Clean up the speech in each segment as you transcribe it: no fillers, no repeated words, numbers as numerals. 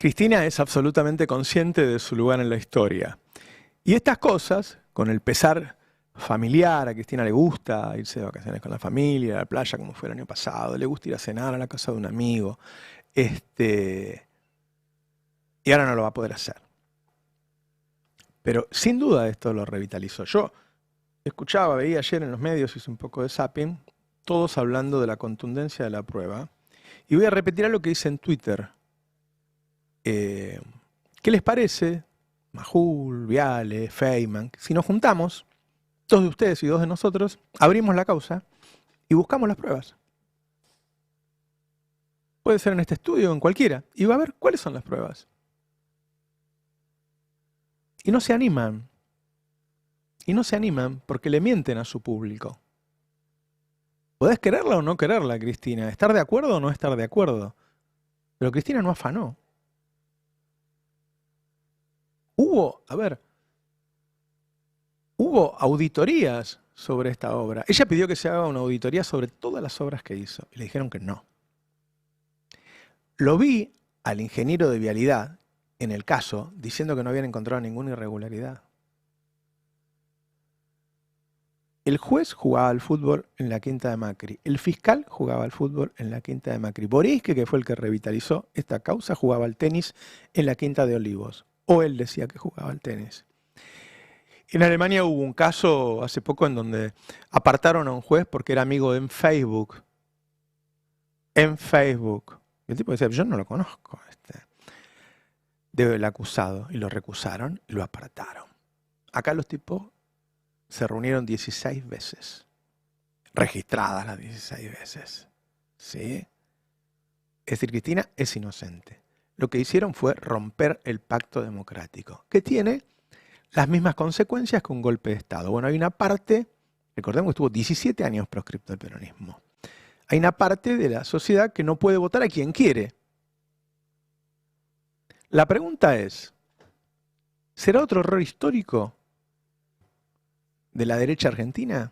Cristina es absolutamente consciente de su lugar en la historia. Y estas cosas, con el pesar familiar, a Cristina le gusta irse de vacaciones con la familia, a la playa como fue el año pasado, le gusta ir a cenar a la casa de un amigo, y ahora no lo va a poder hacer. Pero sin duda esto lo revitalizó. Yo escuchaba, veía ayer en los medios, hice un poco de zapping, todos hablando de la contundencia de la prueba. Y voy a repetir algo que hice en Twitter. ¿Qué les parece, Majul, Viale, Feynman, si nos juntamos, dos de ustedes y dos de nosotros, abrimos la causa y buscamos las pruebas? Puede ser en este estudio o en cualquiera. Y va a ver cuáles son las pruebas. Y no se animan. Y no se animan porque le mienten a su público. Podés quererla o no quererla, Cristina. ¿Estar de acuerdo o no estar de acuerdo? Pero Cristina no afanó. Hubo auditorías sobre esta obra. Ella pidió que se haga una auditoría sobre todas las obras que hizo. Y le dijeron que no. Lo vi al ingeniero de vialidad en el caso diciendo que no habían encontrado ninguna irregularidad. El juez jugaba al fútbol en la quinta de Macri. El fiscal jugaba al fútbol en la quinta de Macri. Borisque, que fue el que revitalizó esta causa, jugaba al tenis en la quinta de Olivos. O él decía que jugaba al tenis. En Alemania hubo un caso hace poco en donde apartaron a un juez porque era amigo en Facebook. En Facebook. Y el tipo decía, yo no lo conozco, del acusado. Y lo recusaron y lo apartaron. Acá los tipos se reunieron 16 veces. Registradas las 16 veces. ¿Sí? Es decir, Cristina es inocente. Lo que hicieron fue romper el pacto democrático, que tiene las mismas consecuencias que un golpe de Estado. Bueno, hay una parte, recordemos que estuvo 17 años proscripto el peronismo. Hay una parte de la sociedad que no puede votar a quien quiere. La pregunta es, ¿será otro error histórico de la derecha argentina?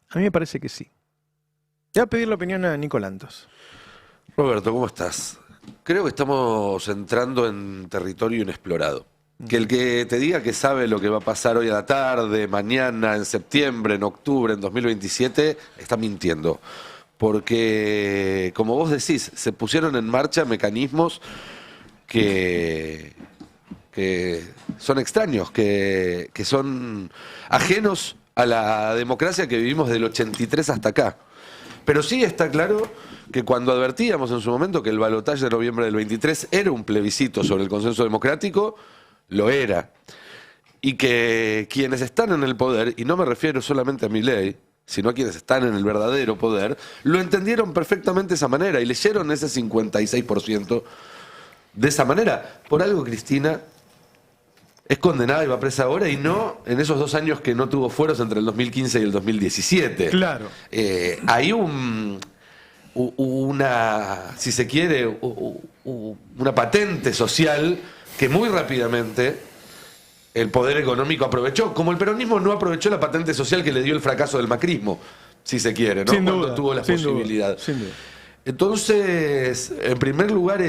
A mí me parece que sí. Voy a pedir la opinión a Nico Lantos. Roberto, ¿cómo estás? Creo que estamos entrando en territorio inexplorado. Que el que te diga que sabe lo que va a pasar hoy a la tarde, mañana, en septiembre, en octubre, en 2027, está mintiendo. Porque, como vos decís, se pusieron en marcha mecanismos que son extraños, que son ajenos a la democracia que vivimos del 83 hasta acá. Pero sí está claro que cuando advertíamos en su momento que el balotaje de noviembre del 23 era un plebiscito sobre el consenso democrático, lo era. Y que quienes están en el poder, y no me refiero solamente a Milei, sino a quienes están en el verdadero poder, lo entendieron perfectamente de esa manera y leyeron ese 56% de esa manera. Por algo Cristina es condenada y va presa ahora, y no en esos 2 años que no tuvo fueros entre el 2015 y el 2017. Claro. Hay una, si se quiere, una patente social que muy rápidamente el poder económico aprovechó, como el peronismo no aprovechó la patente social que le dio el fracaso del macrismo, si se quiere, ¿no? Cuando tuvo la posibilidad. Sin duda. Entonces, en primer lugar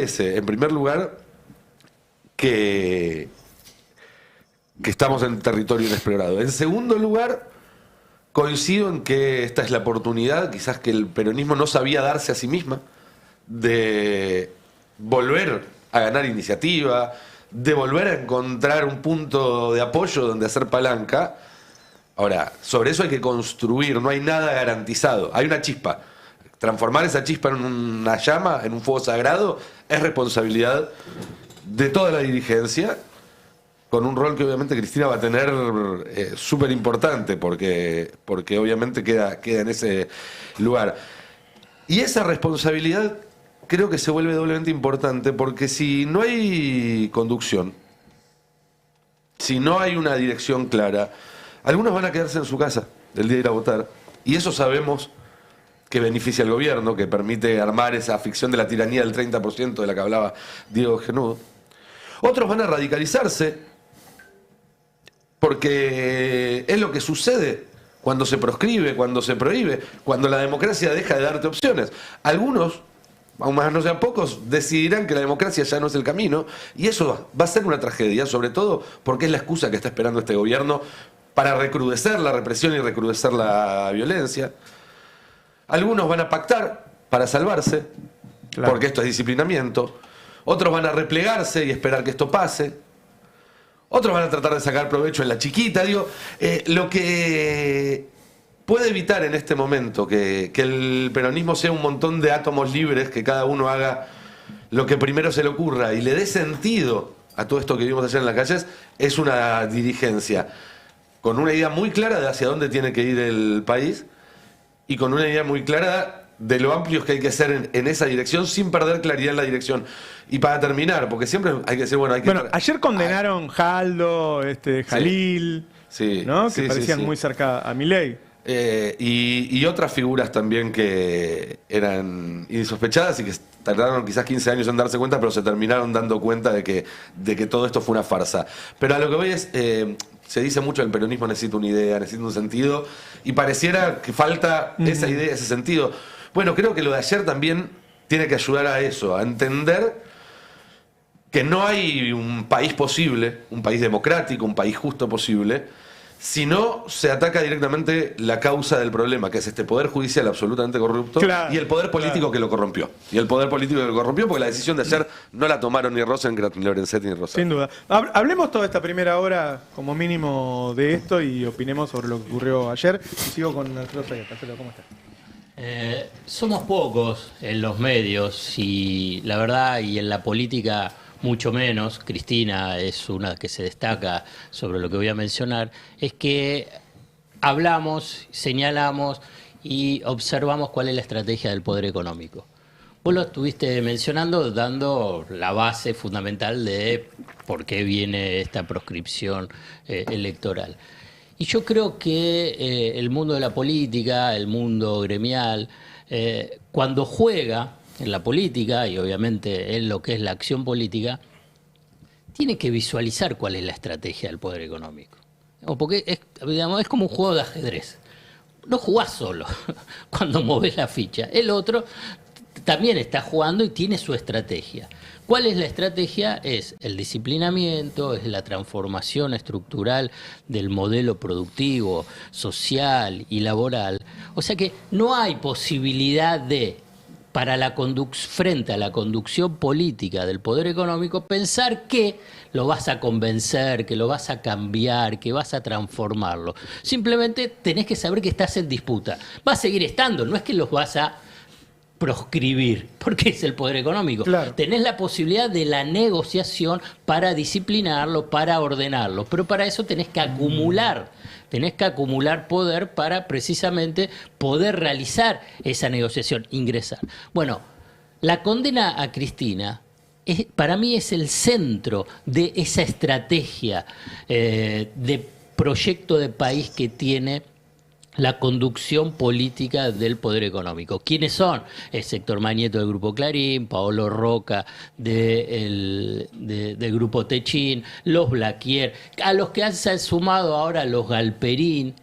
que estamos en territorio inexplorado. En segundo lugar, coincido en que esta es la oportunidad, quizás que el peronismo no sabía darse a sí misma, de volver a ganar iniciativa, de volver a encontrar un punto de apoyo donde hacer palanca. Ahora, sobre eso hay que construir, no hay nada garantizado. Hay una chispa. Transformar esa chispa en una llama, en un fuego sagrado, es responsabilidad de toda la dirigencia, con un rol que obviamente Cristina va a tener súper importante, porque obviamente queda en ese lugar. Y esa responsabilidad creo que se vuelve doblemente importante, porque si no hay conducción, si no hay una dirección clara, algunos van a quedarse en su casa el día de ir a votar, y eso sabemos que beneficia al gobierno, que permite armar esa ficción de la tiranía del 30% de la que hablaba Diego Genudo. Otros van a radicalizarse, porque es lo que sucede cuando se proscribe, cuando se prohíbe, cuando la democracia deja de darte opciones. Algunos aún más no sean pocos, decidirán que la democracia ya no es el camino, y eso va a ser una tragedia, sobre todo porque es la excusa que está esperando este gobierno para recrudecer la represión y recrudecer la violencia. Algunos van a pactar para salvarse, Claro. porque esto es disciplinamiento. Otros van a replegarse y esperar que esto pase. Otros van a tratar de sacar provecho en la chiquita. Digo, lo que puede evitar en este momento que el peronismo sea un montón de átomos libres, que cada uno haga lo que primero se le ocurra y le dé sentido a todo esto que vimos ayer en las calles, es una dirigencia con una idea muy clara de hacia dónde tiene que ir el país y con una idea muy clara de lo amplios que hay que ser en esa dirección sin perder claridad en la dirección. Y para terminar, porque siempre hay que decir, bueno, hay que... Bueno, ayer condenaron Jaldo, Jalil, sí, ¿no? sí, que parecían sí. muy cerca a Milei. Y otras figuras también que eran insospechadas y que tardaron quizás 15 años en darse cuenta, pero se terminaron dando cuenta de que todo esto fue una farsa. Pero a lo que voy es, se dice mucho, el peronismo necesita una idea, necesita un sentido, y pareciera que falta esa idea, ese sentido. Bueno, creo que lo de ayer también tiene que ayudar a eso, a entender que no hay un país posible, un país democrático, un país justo posible, si no se ataca directamente la causa del problema, que es este poder judicial absolutamente corrupto, Claro, y el poder político que lo corrompió. Y el poder político que lo corrompió, porque la decisión de ayer no la tomaron ni Rosenkranz, ni Lorenzetti, ni Rosati. Sin duda. Hablemos toda esta primera hora, como mínimo, de esto y opinemos sobre lo que ocurrió ayer. Y sigo con Alfredo Sayata. Alfredo, ¿cómo estás? Somos pocos en los medios y la verdad, y en la política mucho menos. Cristina es una que se destaca sobre lo que voy a mencionar, es que hablamos, señalamos y observamos cuál es la estrategia del poder económico. Vos lo estuviste mencionando, dando la base fundamental de por qué viene esta proscripción electoral. Y yo creo que el mundo de la política, el mundo gremial, cuando juega en la política y obviamente en lo que es la acción política, tiene que visualizar cuál es la estrategia del poder económico. Porque es como un juego de ajedrez. No jugás solo cuando movés la ficha. El otro también está jugando y tiene su estrategia. ¿Cuál es la estrategia? Es el disciplinamiento, es la transformación estructural del modelo productivo, social y laboral. O sea que no hay posibilidad de, frente a la conducción política del poder económico, pensar que lo vas a convencer, que lo vas a cambiar, que vas a transformarlo. Simplemente tenés que saber que estás en disputa. Va a seguir estando, no es que los vas a proscribir, porque es el poder económico. Claro. Tenés la posibilidad de la negociación para disciplinarlo, para ordenarlo, pero para eso tenés que acumular poder para precisamente poder realizar esa negociación, ingresar. Bueno, la condena a Cristina para mí es el centro de esa estrategia de proyecto de país que tiene la conducción política del poder económico. ¿Quiénes son? El sector Magneto del Grupo Clarín, Paolo Roca del Grupo Techín, los Blaquier, a los que han sumado ahora los Galperín.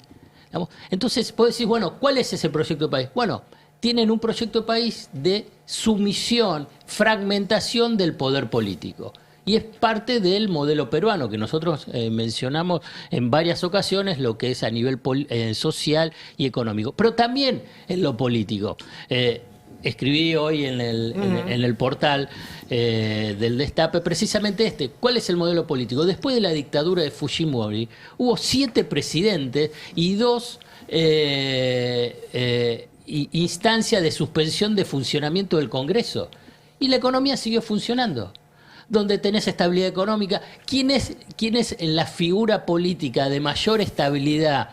Entonces, vos decís, bueno, ¿cuál es ese proyecto de país? Bueno, tienen un proyecto de país de sumisión, fragmentación del poder político. Y es parte del modelo peruano que nosotros mencionamos en varias ocasiones, lo que es a nivel social y económico, pero también en lo político. Escribí hoy en el portal del Destape precisamente ¿cuál es el modelo político? Después de la dictadura de Fujimori hubo 7 presidentes y 2 instancias de suspensión de funcionamiento del Congreso. Y la economía siguió funcionando. Donde tenés estabilidad económica. ¿Quién es la figura política de mayor estabilidad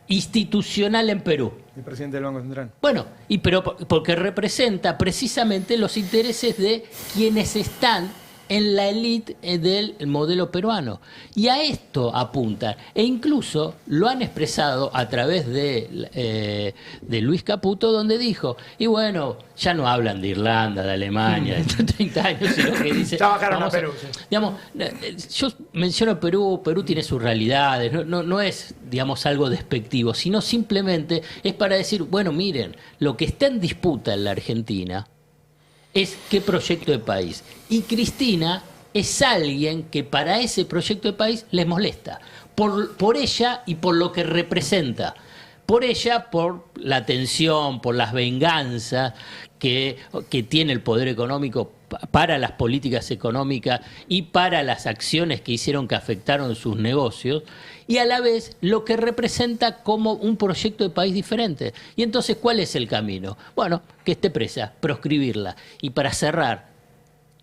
institucional en Perú? El presidente del Banco Central. Bueno, pero porque representa precisamente los intereses de quienes están en la élite del modelo peruano. Y a esto apuntan. E incluso lo han expresado a través de Luis Caputo, donde dijo, y bueno, ya no hablan de Irlanda, de Alemania, de 30 años, sino que dice... Ya bajaron a Perú. Sí. Digamos, yo menciono Perú tiene sus realidades, no es, digamos, algo despectivo, sino simplemente es para decir, bueno, miren, lo que está en disputa en la Argentina es qué proyecto de país. Y Cristina es alguien que para ese proyecto de país les molesta, por ella y por lo que representa. Por ella, por la tensión, por las venganzas que tiene el poder económico para las políticas económicas y para las acciones que hicieron que afectaron sus negocios, y a la vez lo que representa como un proyecto de país diferente. Y entonces, ¿cuál es el camino? Bueno, que esté presa, proscribirla. Y para cerrar,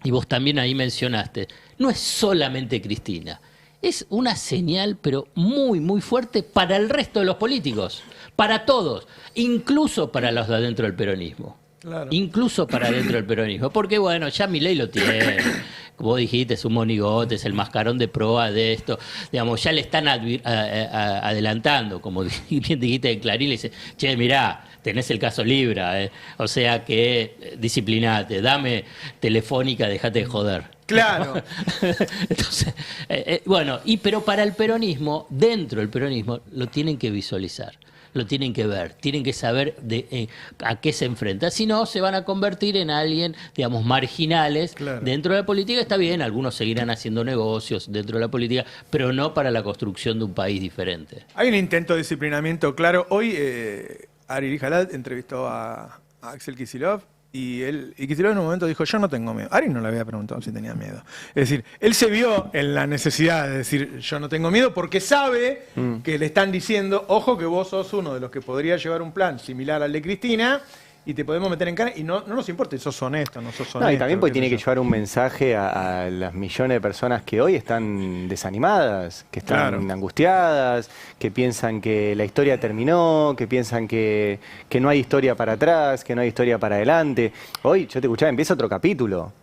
y vos también ahí mencionaste, no es solamente Cristina, es una señal, pero muy, muy fuerte para el resto de los políticos, para todos, incluso para los de adentro del peronismo. Claro. Incluso para adentro del peronismo, porque bueno, ya Milei lo tiene, como vos dijiste, es un monigote, es el mascarón de proa de esto, digamos, ya le están adelantando, como bien dijiste de Clarín, le dice, che, mirá, tenés el caso Libra, o sea que disciplinate, dame Telefónica, dejate de joder. Claro. Entonces, bueno, pero para el peronismo, dentro del peronismo, lo tienen que visualizar. Lo tienen que ver, tienen que saber a qué se enfrenta. Si no, se van a convertir en alguien, digamos, marginales dentro de la política. Está bien, algunos seguirán haciendo negocios dentro de la política, pero no para la construcción de un país diferente. Hay un intento de disciplinamiento claro. Hoy Ari Jalad entrevistó a Axel Kicillof y Kicillof en un momento dijo, yo no tengo miedo. Ari no le había preguntado si tenía miedo. Es decir, él se vio en la necesidad de decir, yo no tengo miedo, porque sabe que le están diciendo, ojo que vos sos uno de los que podría llevar un plan similar al de Cristina y te podemos meter en cara, y no nos importa si sos honesto, no sos honesto. No, y también porque tiene que llevar un mensaje a las millones de personas que hoy están desanimadas, que están angustiadas, que piensan que la historia terminó, que piensan que no hay historia para atrás, que no hay historia para adelante. Hoy, yo te escuchaba, empieza otro capítulo,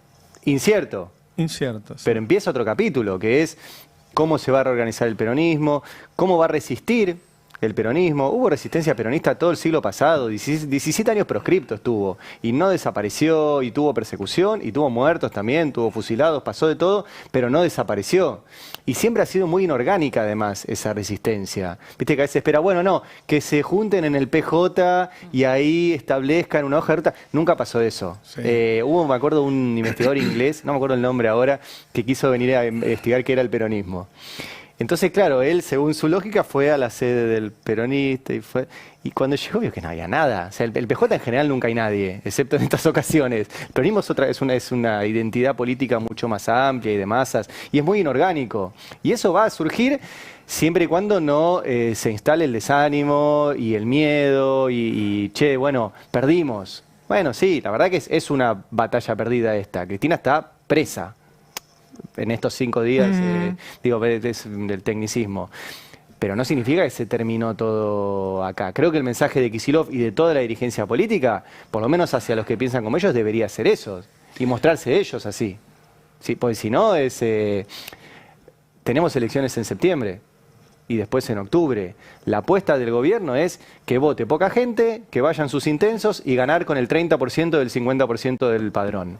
incierto. Incierto. Sí. Pero empieza otro capítulo, que es cómo se va a reorganizar el peronismo, cómo va a resistir el peronismo. Hubo resistencia peronista todo el siglo pasado, 17 años proscripto estuvo, y no desapareció, y tuvo persecución, y tuvo muertos también, tuvo fusilados, pasó de todo, pero no desapareció. Y siempre ha sido muy inorgánica además esa resistencia. Viste que a veces espera, bueno, no, que se junten en el PJ y ahí establezcan una hoja de ruta. Nunca pasó eso. Sí. Hubo, me acuerdo, un investigador inglés, no me acuerdo el nombre ahora, que quiso venir a investigar qué era el peronismo. Entonces, claro, él, según su lógica, fue a la sede del peronista y cuando llegó vio que no había nada. O sea, el PJ en general nunca hay nadie, excepto en estas ocasiones. El peronismo es una identidad política mucho más amplia y de masas, y es muy inorgánico. Y eso va a surgir siempre y cuando no se instale el desánimo y el miedo che, bueno, perdimos. Bueno, sí, la verdad que es una batalla perdida esta. Cristina está presa en estos 5 días, es del tecnicismo. Pero no significa que se terminó todo acá. Creo que el mensaje de Kicillof y de toda la dirigencia política, por lo menos hacia los que piensan como ellos, debería ser eso. Y mostrarse ellos así. Sí, porque si no, tenemos elecciones en septiembre y después en octubre. La apuesta del gobierno es que vote poca gente, que vayan sus intensos y ganar con el 30% del 50% del padrón.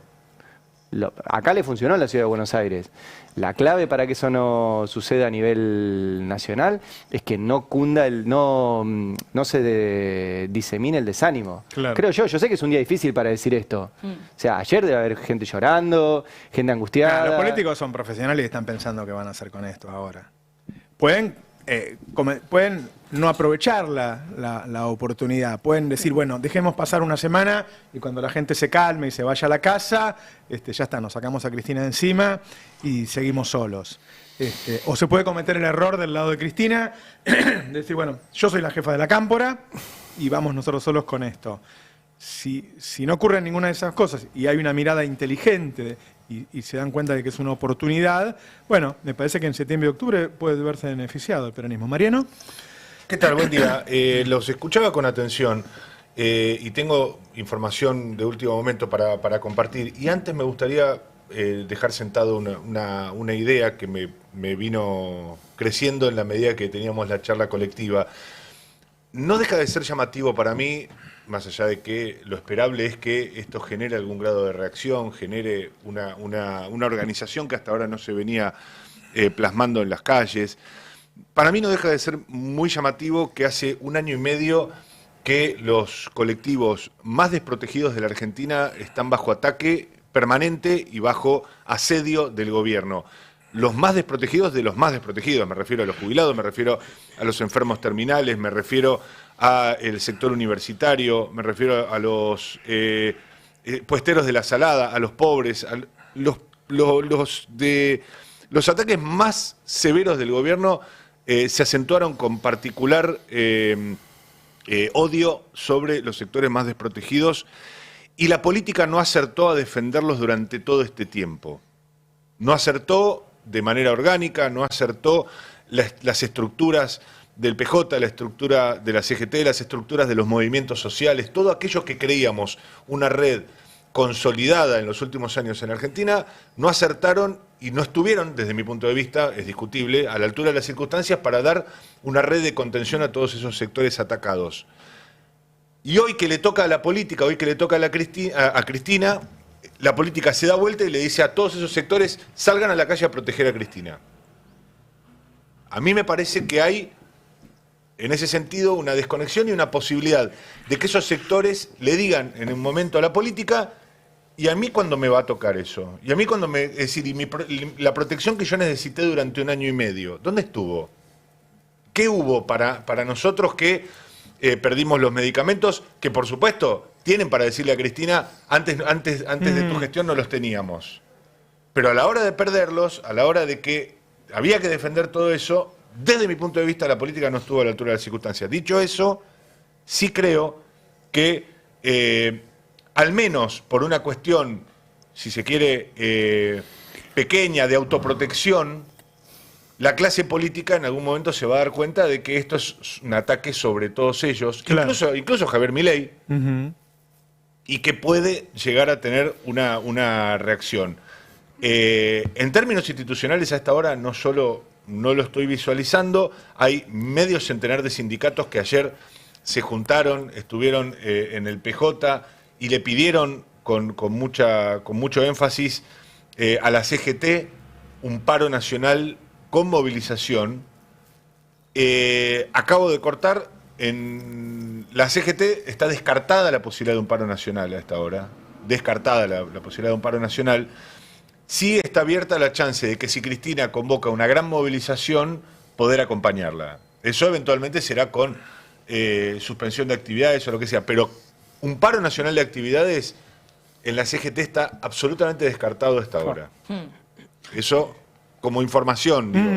Acá le funcionó en la ciudad de Buenos Aires. La clave para que eso no suceda a nivel nacional es que no cunda no se disemine el desánimo. Claro. Creo yo sé que es un día difícil para decir esto. O sea, ayer debe haber gente llorando, gente angustiada. Claro, los políticos son profesionales y están pensando qué van a hacer con esto ahora. Pueden no aprovechar la oportunidad. Pueden decir, bueno, dejemos pasar una semana y cuando la gente se calme y se vaya a la casa, ya está, nos sacamos a Cristina de encima y seguimos solos. O se puede cometer el error del lado de Cristina, de decir, bueno, yo soy la jefa de la cámpora y vamos nosotros solos con esto. Si no ocurre ninguna de esas cosas y hay una mirada inteligente y se dan cuenta de que es una oportunidad, bueno, me parece que en septiembre y octubre puede verse beneficiado el peronismo. Mariano. ¿Qué tal? Buen día. Los escuchaba con atención y tengo información de último momento para compartir. Y antes me gustaría dejar sentado una idea que me vino creciendo en la medida que teníamos la charla colectiva. No deja de ser llamativo para mí, más allá de que lo esperable es que esto genere algún grado de reacción, genere una organización que hasta ahora no se venía plasmando en las calles. Para mí no deja de ser muy llamativo que hace 1 año y medio que los colectivos más desprotegidos de la Argentina están bajo ataque permanente y bajo asedio del gobierno. Los más desprotegidos de los más desprotegidos, me refiero a los jubilados, me refiero a los enfermos terminales, me refiero al sector universitario, me refiero a los puesteros de la salada, a los pobres, a los ataques más severos del gobierno se acentuaron con particular odio sobre los sectores más desprotegidos y la política no acertó a defenderlos durante todo este tiempo. No acertó de manera orgánica, no acertó las estructuras del PJ, la estructura de la CGT, las estructuras de los movimientos sociales, todo aquello que creíamos una red consolidada en los últimos años en Argentina, no acertaron y no estuvieron, desde mi punto de vista, es discutible, a la altura de las circunstancias para dar una red de contención a todos esos sectores atacados. Y hoy que le toca a la política, hoy que le toca a Cristina, la política se da vuelta y le dice a todos esos sectores, salgan a la calle a proteger a Cristina. A mí me parece que hay, en ese sentido, una desconexión y una posibilidad de que esos sectores le digan en un momento a la política, ¿y a mí cuándo me va a tocar eso? ¿Y a mí cuándo me...? Es decir, la protección que yo necesité durante 1 año y medio, ¿dónde estuvo? ¿Qué hubo para nosotros que perdimos los medicamentos? Que por supuesto tienen para decirle a Cristina, antes de tu gestión no los teníamos. Pero a la hora de perderlos, a la hora de que había que defender todo eso, desde mi punto de vista la política no estuvo a la altura de las circunstancias. Dicho eso, sí creo que al menos por una cuestión, si se quiere, pequeña de autoprotección, la clase política en algún momento se va a dar cuenta de que esto es un ataque sobre todos ellos, claro. incluso Javier Milei, y que puede llegar a tener una reacción. En términos institucionales a esta hora no solo no lo estoy visualizando, hay medio centenar de sindicatos que ayer se juntaron, estuvieron en el PJ y le pidieron con mucho énfasis a la CGT un paro nacional con movilización. Acabo de cortar, en la CGT está descartada la posibilidad de un paro nacional a esta hora, descartada la posibilidad de un paro nacional. Sí está abierta la chance de que si Cristina convoca una gran movilización, poder acompañarla. Eso eventualmente será con suspensión de actividades o lo que sea, pero un paro nacional de actividades en la CGT está absolutamente descartado a esta hora. Eso como información, digo.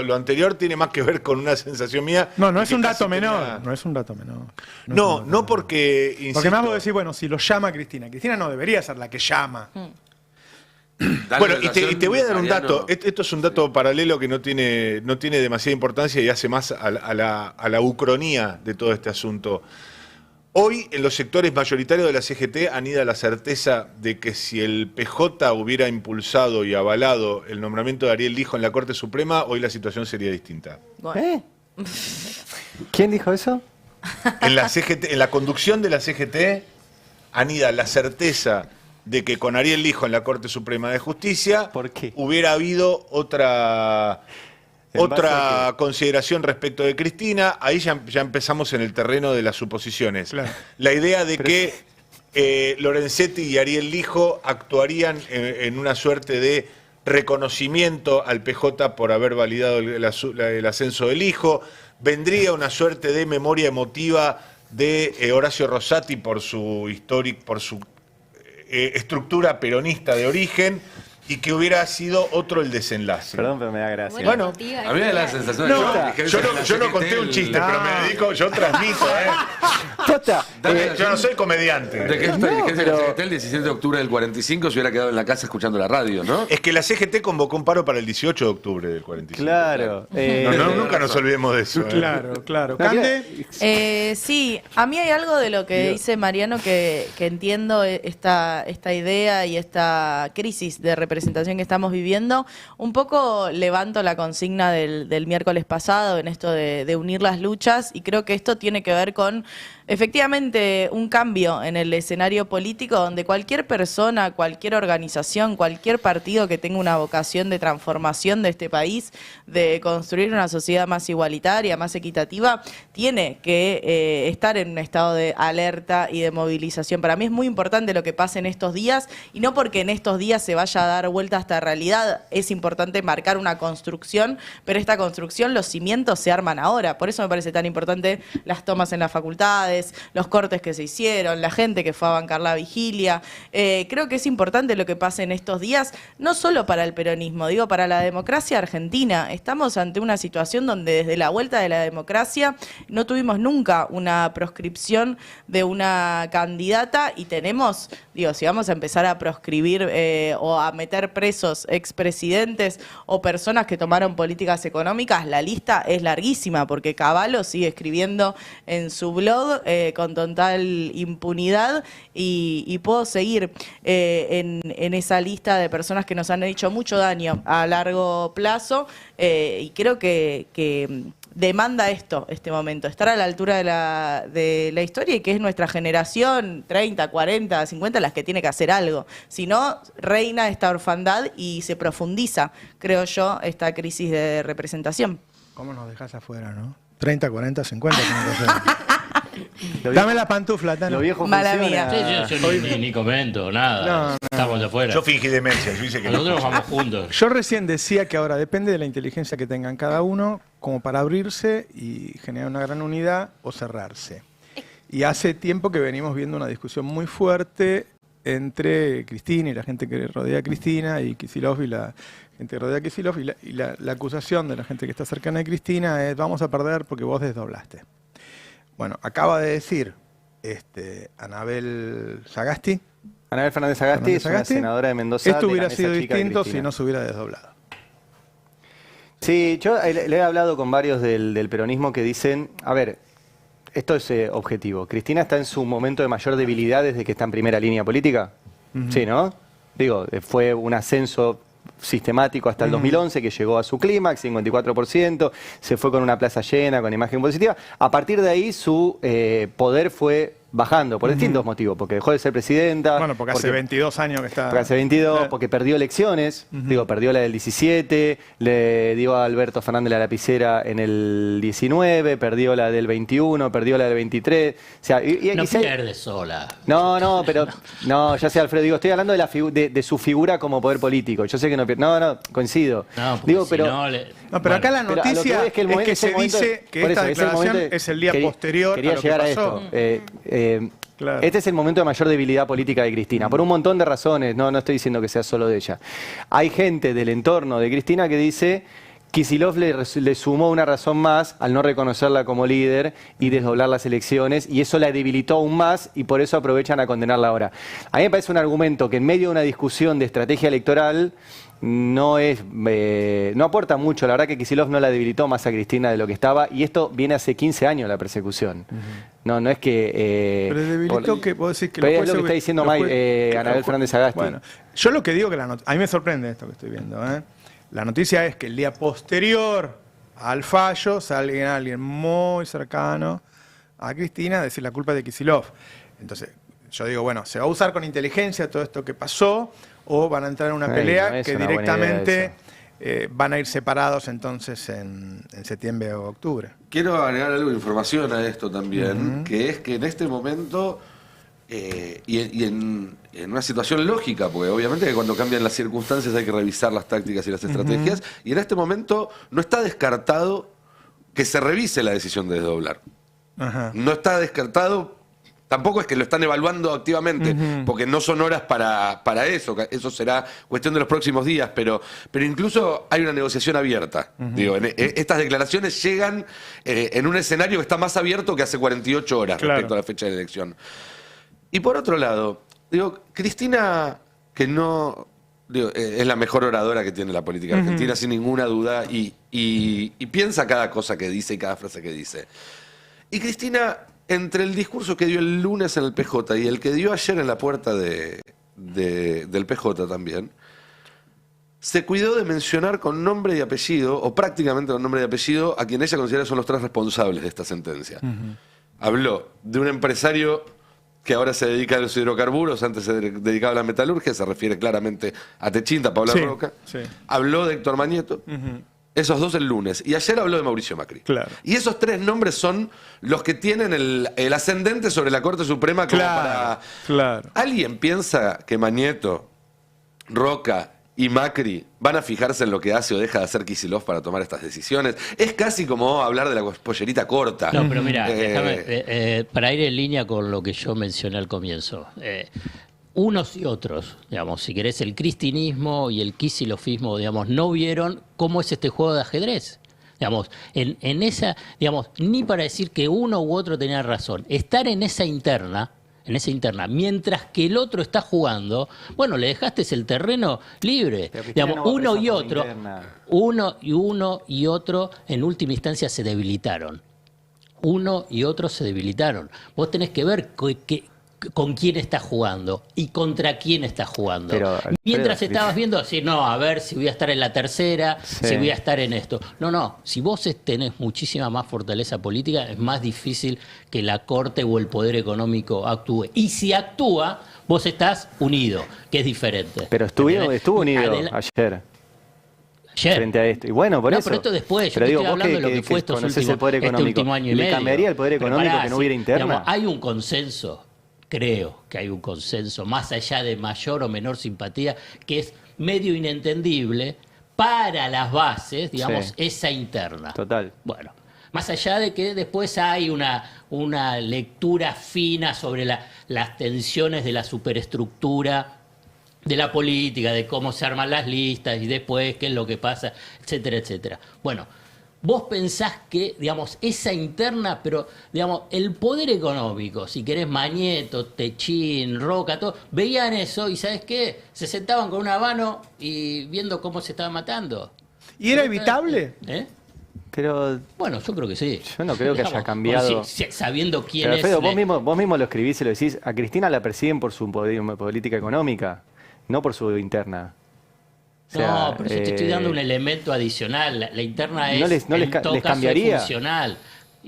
Lo anterior tiene más que ver con una sensación mía. No es un dato menor. No es un dato menor. No porque... Insisto, porque más vos decís, bueno, si lo llama Cristina. Cristina no debería ser la que llama. Bueno, y te voy a dar un dato. Esto es un dato paralelo que no tiene demasiada importancia y hace más a la ucronía de todo este asunto. Hoy, en los sectores mayoritarios de la CGT, anida la certeza de que si el PJ hubiera impulsado y avalado el nombramiento de Ariel Lijo en la Corte Suprema, hoy la situación sería distinta. ¿Quién dijo eso? En la CGT, en la conducción de la CGT, anida la certeza de que con Ariel Lijo en la Corte Suprema de Justicia hubiera habido otra consideración respecto de Cristina. Ahí ya empezamos en el terreno de las suposiciones. Claro. La idea de que Lorenzetti y Ariel Lijo actuarían en una suerte de reconocimiento al PJ por haber validado el ascenso del Lijo. Vendría una suerte de memoria emotiva de Horacio Rosati por su estructura peronista de origen, y que hubiera sido otro el desenlace. Perdón, pero me da gracia. Bueno, a mí me da la sensación de yo no conté un chiste, pero me dedico, yo transmito, yo no soy comediante. De que esta dirigencia de la CGT el 17 de octubre del 45 se hubiera quedado en la casa escuchando la radio, ¿no? Es que la CGT convocó un paro para el 18 de octubre del 45. Claro. Nunca nos olvidemos de eso. Claro. ¿Cande? Sí, a mí hay algo de lo que dice Mariano que entiendo esta idea y esta crisis de representación que estamos viviendo. Un poco levanto la consigna del miércoles pasado en esto de unir las luchas, y creo que esto tiene que ver con efectivamente un cambio en el escenario político donde cualquier persona, cualquier organización, cualquier partido que tenga una vocación de transformación de este país, de construir una sociedad más igualitaria, más equitativa, tiene que estar en un estado de alerta y de movilización. Para mí es muy importante lo que pasa en estos días, y no porque en estos días se vaya a dar vuelta a esta realidad, es importante marcar una construcción, pero esta construcción, los cimientos se arman ahora. Por eso me parece tan importante las tomas en las facultades, los cortes que se hicieron, la gente que fue a bancar la vigilia. Creo que es importante lo que pasa en estos días, no solo para el peronismo, digo, para la democracia argentina. Estamos ante una situación donde desde la vuelta de la democracia no tuvimos nunca una proscripción de una candidata, y tenemos, digo, si vamos a empezar a proscribir o a meter presos expresidentes o personas que tomaron políticas económicas, la lista es larguísima, porque Cavallo sigue escribiendo en su blog con total impunidad, y puedo seguir en esa lista de personas que nos han hecho mucho daño a largo plazo, y creo que demanda este momento, estar a la altura de la historia, y que es nuestra generación, 30, 40, 50, las que tiene que hacer algo. Si no, reina esta orfandad y se profundiza, creo yo, esta crisis de representación. ¿Cómo nos dejas afuera, no? 30, 40, 50 tiene que hacer. Dame la pantufla, Tano. Lo viejo Mala funciona. mía. Sí, yo ni comento nada. Estamos de afuera. Yo fingí demencia, yo hice que Nosotros nos vamos juntos. Yo recién decía que ahora depende de la inteligencia que tengan cada uno como para abrirse y generar una gran unidad o cerrarse. Y hace tiempo que venimos viendo una discusión muy fuerte entre Cristina y la gente que rodea a Cristina, y Kicillof y la gente que rodea a Kicillof, y la acusación de la gente que está cercana de Cristina es: vamos a perder porque vos desdoblaste. Bueno, acaba de decir Anabel Sagasti. Anabel Fernández Sagasti es una senadora de Mendoza. Esto de la hubiera mesa sido chica de distinto Cristina. si no se hubiera desdoblado. Sí, yo le he hablado con varios del peronismo que dicen, a ver, esto es objetivo. Cristina está en su momento de mayor debilidad desde que está en primera línea política. Sí, ¿no? Digo, fue un ascenso sistemático hasta el 2011, que llegó a su clímax, 54%, se fue con una plaza llena, con imagen positiva. A partir de ahí su poder fue bajando por distintos motivos, porque dejó de ser presidenta. Bueno, porque hace 22 años que está... Porque hace 22, porque perdió elecciones, digo, perdió la del 17, le dio a Alberto Fernández la lapicera en el 19, perdió la del 21, perdió la del 23. O sea, No pierde sola. No, pero no, ya sé, Alfredo, digo, estoy hablando de su figura como poder político. Yo sé que no pierde. No, coincido. No, digo, si pero no, No, pero acá la pero a lo que noticia voy es que se dice que esta declaración es el día posterior a lo que pasó. Claro. Este es el momento de mayor debilidad política de Cristina, por un montón de razones, no estoy diciendo que sea solo de ella. Hay gente del entorno de Cristina que dice Kicillof le sumó una razón más al no reconocerla como líder y desdoblar las elecciones, y eso la debilitó aún más, y por eso aprovechan a condenarla ahora. A mí me parece un argumento que en medio de una discusión de estrategia electoral no aporta mucho. La verdad que Kicillof no la debilitó más a Cristina de lo que estaba, y esto viene hace 15 años la persecución. No es que... pero debilitó que puedo decir que pero es lo que está diciendo Anabel Fernández Sagasti. Bueno, yo lo que digo que a mí me sorprende esto que estoy viendo. La noticia es que el día posterior al fallo sale alguien muy cercano a Cristina a decir la culpa de Kicillof. Entonces, yo digo, bueno, ¿se va a usar con inteligencia todo esto que pasó, o van a entrar en una pelea no que una buena directamente idea van a ir separados entonces en septiembre o octubre? Quiero agregar algo de información a esto también, que es que en este momento, y en una situación lógica, porque obviamente que cuando cambian las circunstancias hay que revisar las tácticas y las estrategias, y en este momento no está descartado que se revise la decisión de desdoblar. Ajá. No está descartado. Tampoco es que lo están evaluando activamente, porque no son horas para eso. Eso será cuestión de los próximos días, pero incluso hay una negociación abierta. Digo, estas declaraciones llegan en un escenario que está más abierto que hace 48 horas respecto a la fecha de elección. Y por otro lado, digo, Cristina, que no... Digo, es la mejor oradora que tiene la política argentina, sin ninguna duda, y piensa cada cosa que dice y cada frase que dice. Y Cristina, entre el discurso que dio el lunes en el PJ y el que dio ayer en la puerta del PJ también, se cuidó de mencionar con nombre y apellido, o prácticamente con nombre y apellido, a quien ella considera son los tres responsables de esta sentencia. habló de un empresario que ahora se dedica a los hidrocarburos, antes se dedicaba a la metalurgia, se refiere claramente a Techinta, Paula Sí, Roca. sí. Habló de Héctor Mañeto. Esos dos el lunes. Y ayer habló de Mauricio Macri. Claro. Y esos tres nombres son los que tienen el ascendente sobre la Corte Suprema como para... Claro. ¿Alguien piensa que Mañeto, Roca y Macri van a fijarse en lo que hace o deja de hacer Kicillof para tomar estas decisiones? Es casi como hablar de la pollerita corta. No, pero mira, déjame, para ir en línea con lo que yo mencioné al comienzo. Unos y otros, digamos, si querés, el cristinismo y el kicilofismo, digamos, no vieron cómo es este juego de ajedrez. Digamos, en esa, digamos, ni para decir que uno u otro tenía razón. Estar en esa interna, mientras que el otro está jugando, bueno, le dejaste el terreno libre. Digamos, uno y otro en última instancia se debilitaron. Uno y otro se debilitaron. Vos tenés que ver con quién estás jugando y contra quién estás jugando. Pero, mientras estabas viendo, así, no, a ver si voy a estar en la tercera, si voy a estar en esto. No, si vos tenés muchísima más fortaleza política, es más difícil que la Corte o el poder económico actúe. Y si actúa, vos estás unido, que es diferente. Pero estuvo unido ayer. Frente a esto. Y bueno, por eso. Pero esto después, pero yo digo, estoy hablando de lo que fue el poder económico, último año y medio. ¿Le cambiaría el poder económico que no hubiera interna? Digamos, hay un consenso, creo que hay un consenso, más allá de mayor o menor simpatía, que es medio inentendible para las bases, digamos, esa interna. Total. Bueno, más allá de que después hay una lectura fina sobre las tensiones de la superestructura de la política, de cómo se arman las listas y después qué es lo que pasa, etcétera, etcétera. Bueno, vos pensás que, digamos, esa interna, pero, digamos, el poder económico, si querés Mañeto, Techín, Roca, todo, veían eso y ¿sabés qué? Se sentaban con una mano y viendo cómo se estaban matando. ¿Y era evitable? Pero bueno, yo creo que sí. Yo no creo que haya cambiado. Sabiendo quién pero, es... Alfredo, vos mismo lo escribís y lo decís, a Cristina la persiguen por su política económica, no por su interna. O sea, no, pero yo te estoy dando un elemento adicional. La interna es, les cambiaría. funcional.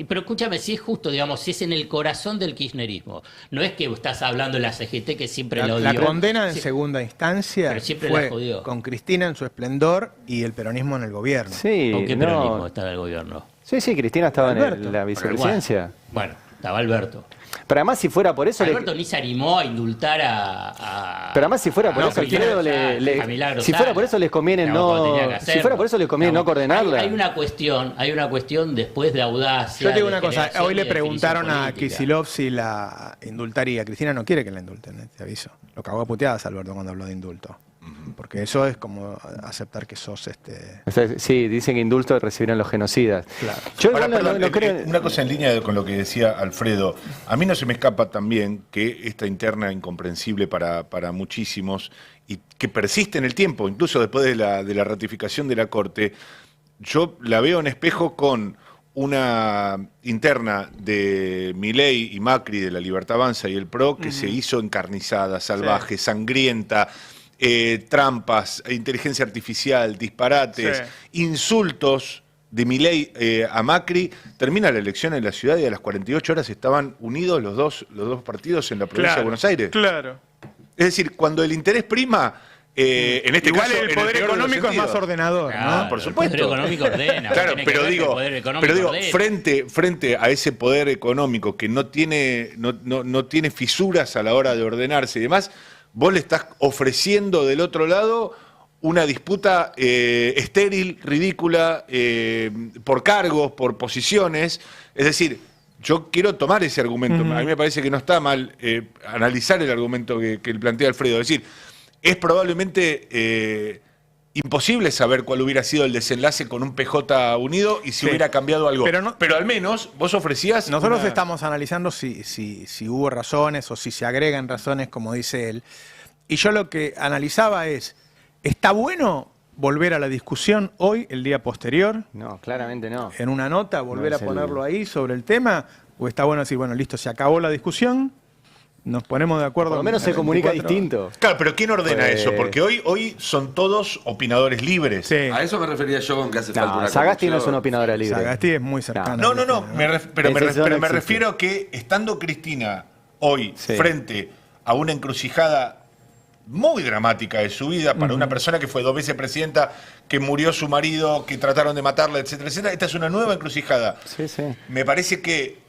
Pero escúchame, si es justo, digamos, si es en el corazón del kirchnerismo. No es que estás hablando de la CGT que siempre lo odió. La condena en segunda instancia fue con Cristina en su esplendor y el peronismo en el gobierno. Sí, ¿con qué peronismo estaba el gobierno? Sí, Cristina estaba en la vicepresidencia. Bueno, estaba Alberto. Pero además, si fuera por eso... Alberto ni se animó a indultar a pero además, si fuera por eso, Alfredo, si fuera por eso les conviene si fuera por eso les conviene no coordenarla. Hay una cuestión después de audacia. Yo te digo una cosa, hoy le preguntaron a Kicillof si la indultaría. Cristina no quiere que la indulten, te aviso. Lo cagó a puteadas Alberto cuando habló de indulto. Porque eso es como aceptar que sos O sea, sí, dicen que indulto recibirán los genocidas. Claro. Yo no creo... Una cosa en línea con lo que decía Alfredo. A mí no se me escapa también que esta interna incomprensible para muchísimos y que persiste en el tiempo, incluso después de la ratificación de la Corte, yo la veo en espejo con una interna de Milei y Macri, de la Libertad Avanza y el PRO, que se hizo encarnizada, salvaje, sangrienta, trampas, inteligencia artificial, disparates, insultos de Milei a Macri. Termina la elección en la ciudad y a las 48 horas estaban unidos los dos partidos en la provincia de Buenos Aires. Claro. Es decir, cuando el interés prima, en este igual caso, el poder económico es más ordenador, ¿no? Por supuesto. El poder económico ordena. Claro, pero digo, frente a ese poder económico que no tiene fisuras a la hora de ordenarse y demás, vos le estás ofreciendo del otro lado una disputa estéril, ridícula, por cargos, por posiciones. Es decir, yo quiero tomar ese argumento. A mí me parece que no está mal analizar el argumento que plantea Alfredo. Es decir, es probablemente imposible saber cuál hubiera sido el desenlace con un PJ unido y si hubiera cambiado algo. Pero al menos vos ofrecías... Nosotros estamos analizando si hubo razones o si se agregan razones, como dice él. Y yo lo que analizaba es, ¿está bueno volver a la discusión hoy, el día posterior? No, claramente no. En una nota, volver a ponerlo ahí sobre el tema. ¿O está bueno decir, bueno, listo, se acabó la discusión, nos ponemos de acuerdo. Por lo menos en se comunica 24. distinto. Claro, pero ¿quién ordena Pues- eso? Porque hoy son todos opinadores libres. Sí. A eso me refería yo con que hace falta No, una Sagasti no es conducción. una opinadora libre. Sagasti es muy cercano. No, pero Ese eso no me existe. refiero que estando Cristina hoy Sí. frente a una encrucijada muy dramática de su vida para una persona que fue 2 veces presidenta, que murió su marido, que trataron de matarla, etcétera, etcétera, esta es una nueva encrucijada. Sí, sí. Me parece que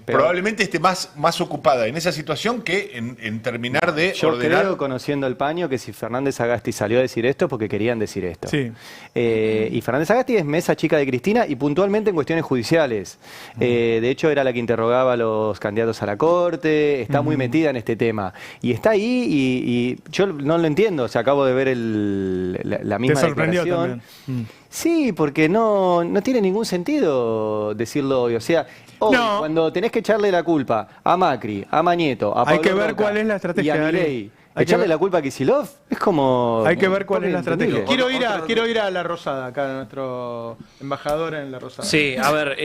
probablemente esté más ocupada en esa situación que en terminar de Yo ordenar. creo, conociendo el paño, que si Fernández Sagasti salió a decir esto es porque querían decir esto. Sí. Y Fernández Sagasti es mesa chica de Cristina y puntualmente en cuestiones judiciales. De hecho, era la que interrogaba a los candidatos a la Corte, está muy metida en este tema. Y está ahí y yo no lo entiendo. O sea, acabo de ver la misma Te sorprendió declaración. también. Sí, porque no tiene ningún sentido decirlo hoy. O sea, hoy, No. cuando tenés que echarle la culpa a Macri, a Mañeto, a Pablo Hay que ver Roca cuál es la estrategia, y a Darío. Milei, Hay que echarle ver- la culpa a Kicillof es como... Hay que ver cuál es la estrategia. Entendible. Quiero ir a La Rosada, acá nuestro embajador en La Rosada. Sí, a ver,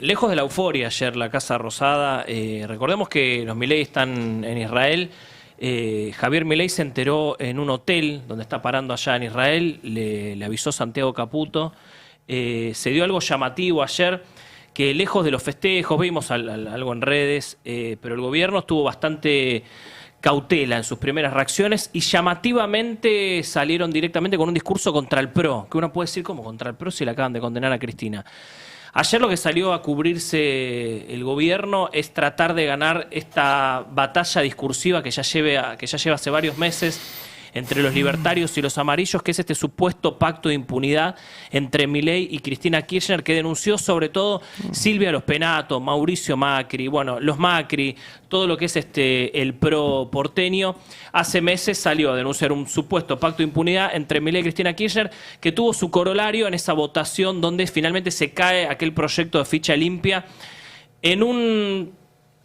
lejos de la euforia ayer la Casa Rosada, recordemos que los Milei están en Israel. Javier Milei se enteró en un hotel donde está parando allá en Israel, le avisó Santiago Caputo. Se dio algo llamativo ayer, que lejos de los festejos, vimos algo en redes, pero el gobierno estuvo bastante cautela en sus primeras reacciones y llamativamente salieron directamente con un discurso contra el PRO, que uno puede decir como contra el PRO si le acaban de condenar a Cristina. Ayer lo que salió a cubrirse el gobierno es tratar de ganar esta batalla discursiva que ya lleva hace varios meses entre los libertarios y los amarillos, que es este supuesto pacto de impunidad entre Milei y Cristina Kirchner, que denunció sobre todo Silvia Los Penato, Mauricio Macri, bueno, los Macri, todo lo que es el PRO porteño. Hace meses salió a denunciar un supuesto pacto de impunidad entre Milei y Cristina Kirchner, que tuvo su corolario en esa votación donde finalmente se cae aquel proyecto de ficha limpia en un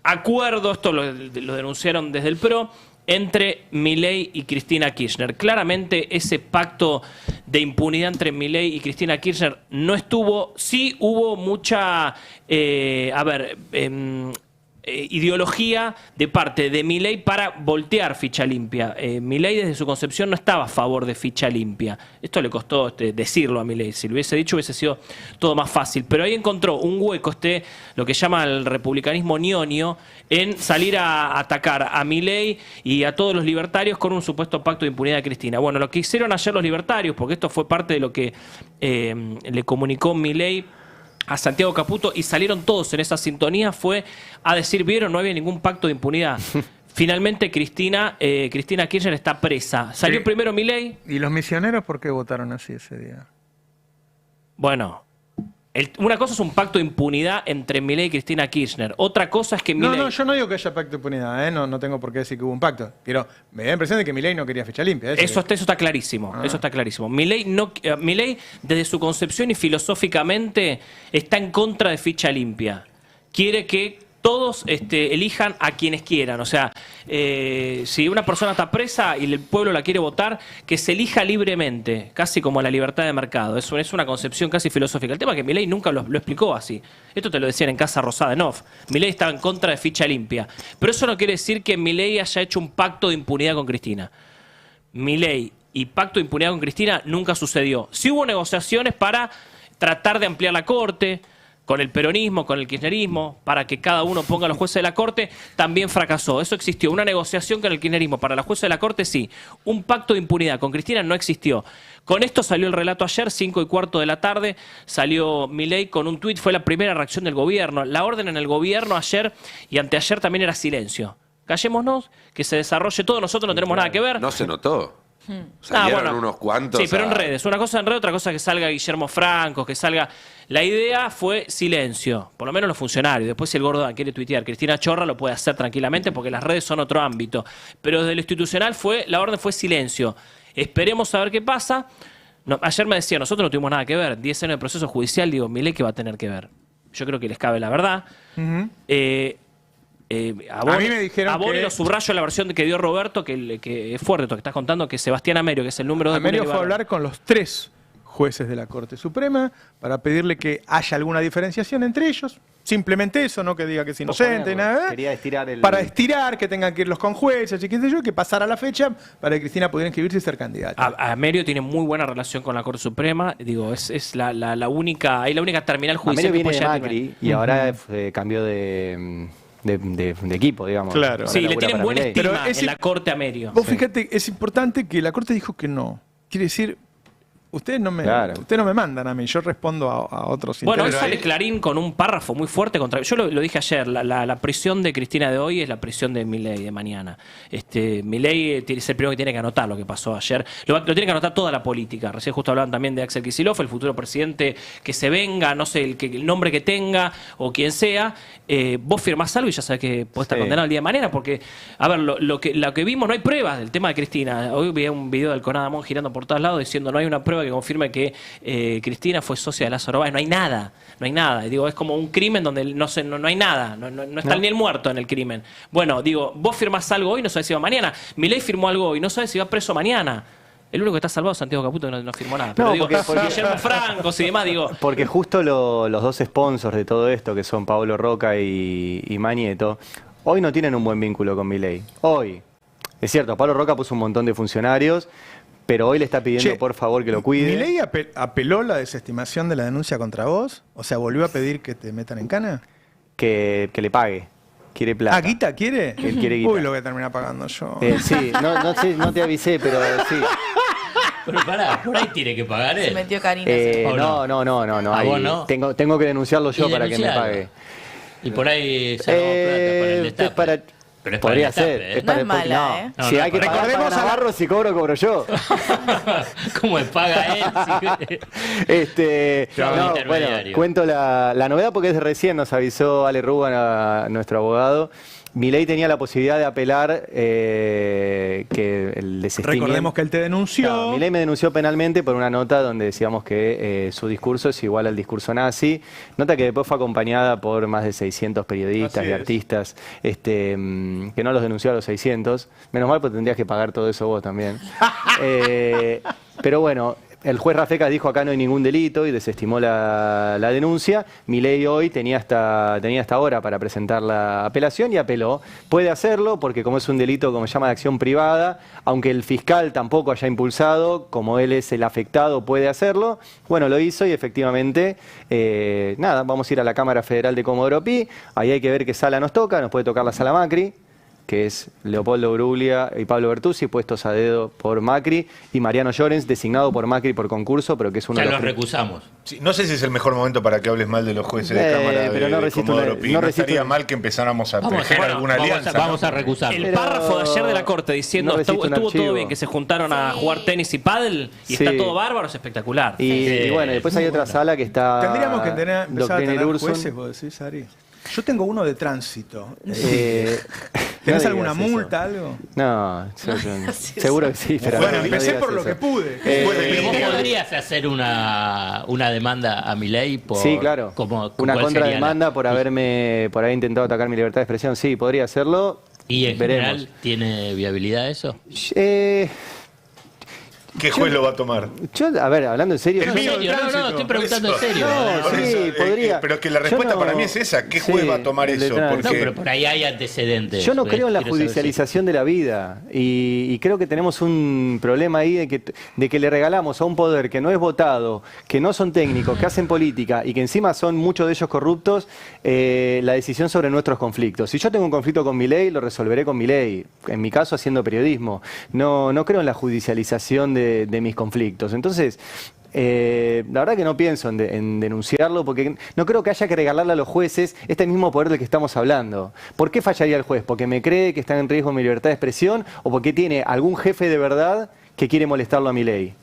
acuerdo, esto lo denunciaron desde el PRO, entre Milei y Cristina Kirchner. Claramente ese pacto de impunidad entre Milei y Cristina Kirchner no estuvo. Sí hubo mucha, ideología de parte de Milei para voltear ficha limpia. Milei desde su concepción no estaba a favor de ficha limpia. Esto le costó decirlo a Milei. Si lo hubiese dicho hubiese sido todo más fácil. Pero ahí encontró un hueco lo que llama el republicanismo ñoño, en salir a atacar a Milei y a todos los libertarios con un supuesto pacto de impunidad de Cristina. Bueno, lo que hicieron ayer los libertarios, porque esto fue parte de lo que le comunicó Milei a Santiago Caputo y salieron todos en esa sintonía, fue a decir, vieron, no había ningún pacto de impunidad. Finalmente Cristina Kirchner está presa. Salió Sí. primero Milei. ¿Y los misioneros por qué votaron así ese día? Bueno, una cosa es un pacto de impunidad entre Milei y Cristina Kirchner. Otra cosa es que Milei... No, yo no digo que haya pacto de impunidad, no tengo por qué decir que hubo un pacto. Pero me da la impresión de que Milei no quería ficha limpia. Eso está clarísimo, eso está clarísimo. Milei, desde su concepción y filosóficamente, está en contra de ficha limpia. Quiere que todos elijan a quienes quieran. O sea, si una persona está presa y el pueblo la quiere votar, que se elija libremente, casi como la libertad de mercado. Eso es una concepción casi filosófica. El tema es que Milei nunca lo explicó así. Esto te lo decían en Casa Rosada, en off. Milei estaba en contra de ficha limpia. Pero eso no quiere decir que Milei haya hecho un pacto de impunidad con Cristina. Milei y pacto de impunidad con Cristina nunca sucedió. Sí hubo negociaciones para tratar de ampliar la Corte, con el peronismo, con el kirchnerismo, para que cada uno ponga a los jueces de la Corte, también fracasó. Eso existió. Una negociación con el kirchnerismo para los jueces de la Corte, sí. Un pacto de impunidad con Cristina no existió. Con esto salió el relato ayer, 5:15 de la tarde, salió Milei con un tuit, fue la primera reacción del gobierno. La orden en el gobierno ayer y anteayer también era silencio. Callémonos, que se desarrolle todo, nosotros no tenemos nada que ver. No se notó. Salieron unos cuantos. Sí, pero en redes. Una cosa en redes, otra cosa que salga Guillermo Franco, que salga... La idea fue silencio, por lo menos los funcionarios. Después si el gordo quiere tuitear Cristina Chorra lo puede hacer tranquilamente porque las redes son otro ámbito. Pero desde lo institucional la orden fue silencio. Esperemos a ver qué pasa. No, ayer me decía, nosotros no tuvimos nada que ver. 10 años de proceso judicial, digo, Milei, ¿qué va a tener que ver? Yo creo que les cabe la verdad. A mí me dijeron que... lo subrayo la versión que dio Roberto, que es fuerte, lo que estás contando, que Sebastián Amerio, que es el número de Amerio fue a hablar con los 3 jueces de la Corte Suprema para pedirle que haya alguna diferenciación entre ellos. Simplemente eso, no que diga que es inocente, nada. Quería estirar el... Para estirar, que tengan que ir los conjueces y qué sé yo, que pasara la fecha para que Cristina pudiera inscribirse y ser candidata. Amerio tiene muy buena relación con la Corte Suprema. Digo, es la única, ahí la única terminal judicial Amerio que viene de puede Macri y ahora cambió de equipo, digamos. Claro. Sí, le tienen buena estima. estima Pero en la Corte a Amerio. Vos fíjate, es importante que la Corte dijo que no. Quiere decir, ustedes no me mandan a mí, yo respondo a otros Bueno, hoy intereses. sale Clarín con un párrafo muy fuerte contra... Yo lo dije ayer, la prisión de Cristina de hoy es la prisión de Milei de mañana. Milei es el primero que tiene que anotar lo que pasó ayer. Lo tiene que anotar toda la política. Recién justo hablaban también de Axel Kicillof, el futuro presidente que se venga, no sé, el nombre que tenga o quien sea. Vos firmás algo y ya sabés que podés estar condenado el día de mañana porque, a ver, lo que vimos, no hay pruebas del tema de Cristina. Hoy vi un video del Conadamón girando por todos lados diciendo no hay una prueba que confirme que Cristina fue socia de Lázaro Báez. No hay nada. Y digo, es como un crimen donde no hay nada. No está ni el muerto en el crimen. Bueno, digo, vos firmás algo hoy y no sabés si va mañana. Milei firmó algo hoy y no sabés si va preso mañana. El único que está salvado es Santiago Caputo, que no firmó nada. Pero No, digo, porque Guillermo Francos y demás, digo... Porque justo los dos sponsors de todo esto, que son Pablo Roca y Manieto, hoy no tienen un buen vínculo con Milei. Hoy. Es cierto, Pablo Roca puso un montón de funcionarios, pero hoy le está pidiendo por favor que lo cuide. ¿Milei apeló la desestimación de la denuncia contra vos? O sea, ¿volvió a pedir que te metan en cana? Que le pague. Quiere plata. ¿Ah, guita quiere? Él quiere guita. Uy, lo voy a terminar pagando yo. Sí, no sé, no te avisé, pero sí. Pero pará, por ahí tiene que pagar él. Se metió Karina. ¿O no? No. ¿A ahí vos no? Tengo que denunciarlo yo Y para que me denuncialo. pague. Y por ahí se plata para el destape. Pero es para Podría el destape, ser. ¿eh? Es No para es mala, ¿eh? No, si no, hay que pagar para recordemos a la- Navarro, si cobro yo. ¿Cómo es? Paga él. No, bueno, intermediario. cuento la novedad porque es de recién, nos avisó Ale Ruban, nuestro abogado. Milei tenía la posibilidad de apelar que el desestimiento... Recordemos que él te denunció. Claro, Milei me denunció penalmente por una nota donde decíamos que su discurso es igual al discurso nazi. Nota que después fue acompañada por más de 600 periodistas Así y es. artistas que no los denunció a los 600. Menos mal, porque tendrías que pagar todo eso vos también. Pero bueno, el juez Rafecas dijo acá no hay ningún delito y desestimó la denuncia. Milei hoy tenía hasta ahora para presentar la apelación y apeló. Puede hacerlo porque como es un delito como se llama de acción privada, aunque el fiscal tampoco haya impulsado, como él es el afectado puede hacerlo. Bueno, lo hizo y efectivamente, vamos a ir a la Cámara Federal de Comodoro Pi. Ahí hay que ver qué sala nos toca, nos puede tocar la sala Macri, que es Leopoldo Bruglia y Pablo Bertuzzi, puestos a dedo por Macri, y Mariano Llorens, designado por Macri por concurso, pero que es uno Ya de los los... recusamos. Sí, no sé si es el mejor momento para que hables mal de los jueces de Cámara pero no de resisto Comodoro una- Pi. no No resisto estaría una- mal que empezáramos a Vamos, tejer bueno, alguna alianza. vamos ¿no? a recusarlo. El Pero párrafo de ayer de la Corte diciendo no resisto un estuvo todo archivo. bien, que se juntaron a jugar tenis y pádel y Sí. está todo bárbaro, es espectacular. Y bueno, después hay otra sala que está... Tendríamos que empezar a Doctrina tener Ursun. jueces, vos decís, Ari. Yo tengo uno de tránsito. no ¿Tenés alguna digas eso. multa, algo? No, seguro que sí, pero Bueno, no empecé digas por lo eso. que pude. Pero vos podrías hacer una demanda a Milei por... Sí, claro. ¿Cómo Una cuál sería contrademanda por haber intentado atacar mi libertad de expresión. Sí, podría hacerlo. ¿Y en Veremos. general tiene viabilidad eso? ¿Qué juez lo va a tomar? A ver, hablando en serio... El No, en mío, serio, tránsito. no, estoy preguntando en Por eso. serio. No, Por sí, eso, podría. pero que la Yo respuesta no- para mí es esa. ¿Qué juez sí, va a tomar el de eso? tránsito. No, Porque pero por ahí hay antecedentes. Yo no creo en la Quiero saber si- judicialización de la vida y creo que tenemos un problema ahí de que le regalamos a un poder que no es votado, que no son técnicos, que hacen política y que encima son muchos de ellos corruptos, la decisión sobre nuestros conflictos. Si yo tengo un conflicto con mi ley, lo resolveré con mi ley, en mi caso haciendo periodismo. No creo en la judicialización de mis conflictos. Entonces, la verdad que no pienso en denunciarlo porque no creo que haya que regalarle a los jueces este mismo poder del que estamos hablando. ¿Por qué fallaría el juez? ¿Porque me cree que está en riesgo mi libertad de expresión o porque tiene algún jefe de verdad que quiere molestarlo a mi ley?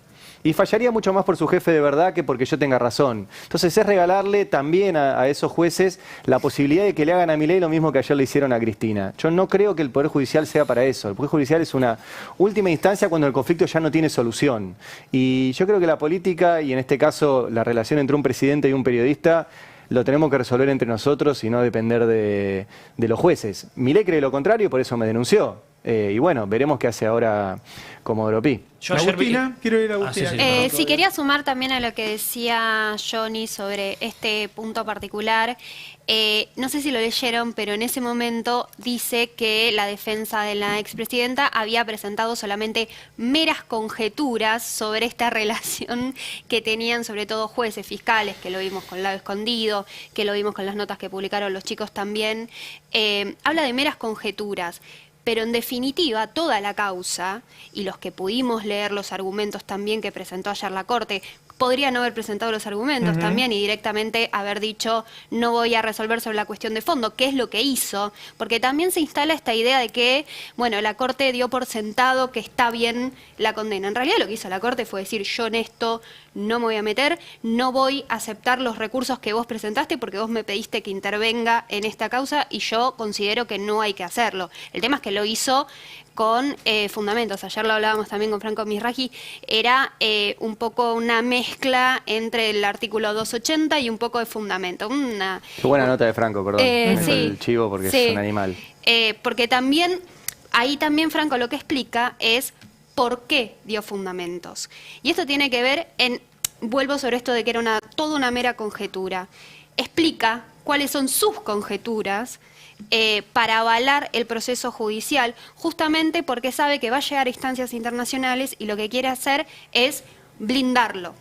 Y fallaría mucho más por su jefe de verdad que porque yo tenga razón. Entonces es regalarle también a esos jueces la posibilidad de que le hagan a Milei lo mismo que ayer le hicieron a Cristina. Yo no creo que el Poder Judicial sea para eso. El Poder Judicial es una última instancia cuando el conflicto ya no tiene solución. Y yo creo que la política, y en este caso la relación entre un presidente y un periodista, lo tenemos que resolver entre nosotros y no depender de los jueces. Milei cree lo contrario y por eso me denunció. y bueno, veremos qué hace ahora Comodoro Pi. Yo ayer vi- Agustina, quiero ir a Agustina. sí, sí. Sí, quería sumar también a lo que decía Johnny sobre este punto particular. No sé si lo leyeron, pero en ese momento dice que la defensa de la expresidenta había presentado solamente meras conjeturas sobre esta relación que tenían sobre todo jueces, fiscales, que lo vimos con Lado Escondido, que lo vimos con las notas que publicaron los chicos también. Habla de meras conjeturas. Pero en definitiva, toda la causa, y los que pudimos leer los argumentos también que presentó ayer la Corte, podrían haber presentado los argumentos también y directamente haber dicho no voy a resolver sobre la cuestión de fondo, que es lo que hizo, porque también se instala esta idea de que, bueno, la Corte dio por sentado que está bien la condena. En realidad lo que hizo la Corte fue decir yo en esto no me voy a meter, no voy a aceptar los recursos que vos presentaste porque vos me pediste que intervenga en esta causa y yo considero que no hay que hacerlo. El tema es que lo hizo con fundamentos. Ayer lo hablábamos también con Franco Misraji, era un poco una mezcla entre el artículo 280 y un poco de fundamento. Qué buena nota de Franco, perdón. Meto sí, el chivo porque sí. es un animal. Porque también, ahí también Franco lo que explica es por qué dio fundamentos. Y esto tiene que ver vuelvo sobre esto de que era toda una mera conjetura. Explica cuáles son sus conjeturas para avalar el proceso judicial, justamente porque sabe que va a llegar a instancias internacionales y lo que quiere hacer es blindarlo.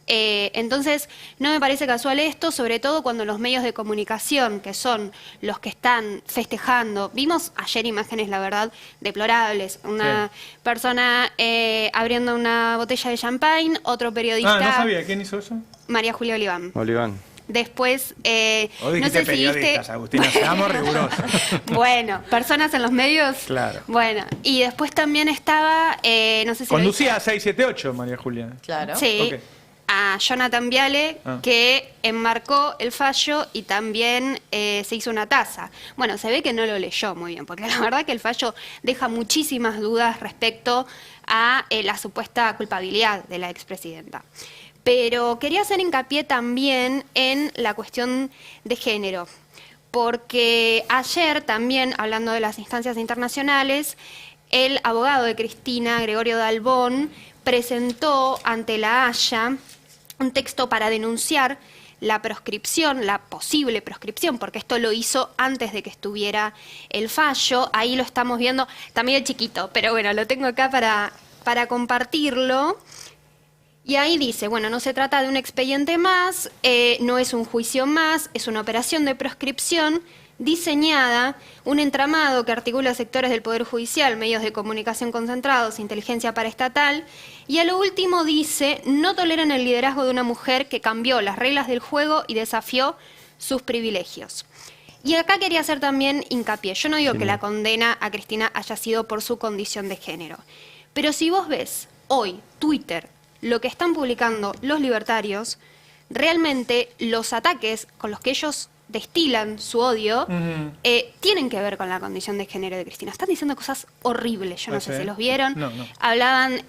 Entonces, no me parece casual esto, sobre todo cuando los medios de comunicación, que son los que están festejando, vimos ayer imágenes, la verdad, deplorables, una persona abriendo una botella de champagne, otro periodista... Ah, no sabía, ¿quién hizo eso? María Julia Oliván. Oliván. Después, Vos no dijiste sé si viste... periodistas, Agustina, seamos rigurosos. Bueno, personas en los medios. Claro. Bueno, y después también estaba, no sé si... Conducía a 678, María Julia. Claro. Sí, Ok. a Jonathan Viale, Ah. que enmarcó el fallo y también se hizo una taza. Bueno, se ve que no lo leyó muy bien, porque la verdad que el fallo deja muchísimas dudas respecto a la supuesta culpabilidad de la expresidenta. Pero quería hacer hincapié también en la cuestión de género, porque ayer también, hablando de las instancias internacionales, el abogado de Cristina, Gregorio Dalbón, presentó ante la Haya un texto para denunciar la proscripción, la posible proscripción, porque esto lo hizo antes de que estuviera el fallo. Ahí lo estamos viendo, también chiquito, pero bueno, lo tengo acá para compartirlo. Y ahí dice, bueno, no se trata de un expediente más, no es un juicio más, es una operación de proscripción diseñada, un entramado que articula sectores del Poder Judicial, medios de comunicación concentrados, inteligencia paraestatal, y a lo último dice, no toleran el liderazgo de una mujer que cambió las reglas del juego y desafió sus privilegios. Y acá quería hacer también hincapié, yo no digo que la condena a Cristina haya sido por su condición de género, pero si vos ves hoy Twitter, lo que están publicando los libertarios, realmente los ataques con los que ellos destilan su odio tienen que ver con la condición de género de Cristina. Están diciendo cosas horribles, yo no sé si los vieron. No. Hablaban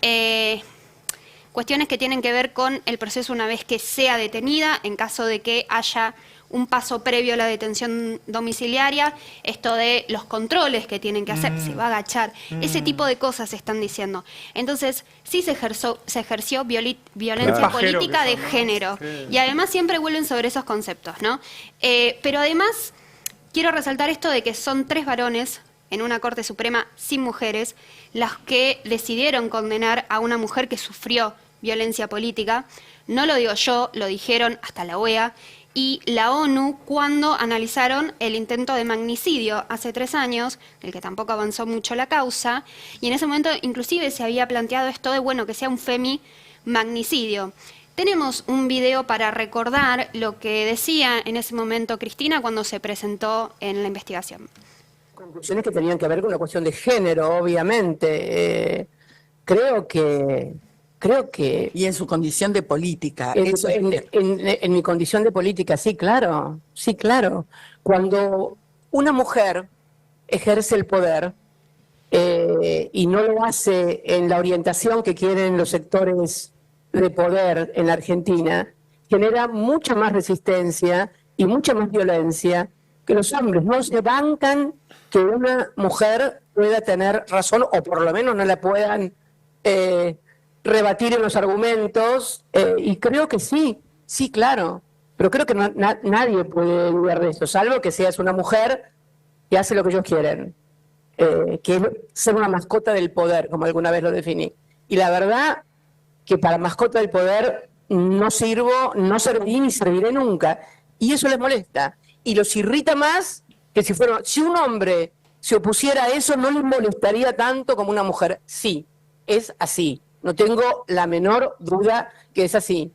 cuestiones que tienen que ver con el proceso una vez que sea detenida, en caso de que haya un paso previo a la detención domiciliaria, esto de los controles que tienen que hacer, se va a agachar, ese tipo de cosas se están diciendo. Entonces, sí se ejerció violencia Pajero política que de son, ¿no? género, Sí. y además siempre vuelven sobre esos conceptos, ¿no? Pero además, quiero resaltar esto de que son 3 varones en una Corte Suprema sin mujeres, las que decidieron condenar a una mujer que sufrió violencia política. No lo digo yo, lo dijeron hasta la OEA y la ONU cuando analizaron el intento de magnicidio hace 3 años, del que tampoco avanzó mucho la causa, y en ese momento inclusive se había planteado esto de, bueno, que sea un femi-magnicidio. Tenemos un video para recordar lo que decía en ese momento Cristina cuando se presentó en la investigación. Conclusiones que tenían que ver con una cuestión de género, obviamente. Creo que... Y en su condición de política. En mi condición de política, sí, claro. Cuando una mujer ejerce el poder y no lo hace en la orientación que quieren los sectores de poder en la Argentina, genera mucha más resistencia y mucha más violencia que los hombres. No se bancan que una mujer pueda tener razón, o por lo menos no la puedan rebatir en los argumentos, y creo que sí, claro, pero creo que nadie puede dudar de eso, salvo que seas una mujer que hace lo que ellos quieren, que es ser una mascota del poder, como alguna vez lo definí. Y la verdad que para mascota del poder no sirvo, no serví ni serviré nunca, y eso les molesta, y los irrita más que si un hombre se opusiera a eso, no les molestaría tanto como una mujer. Sí, es así. No tengo la menor duda que es así.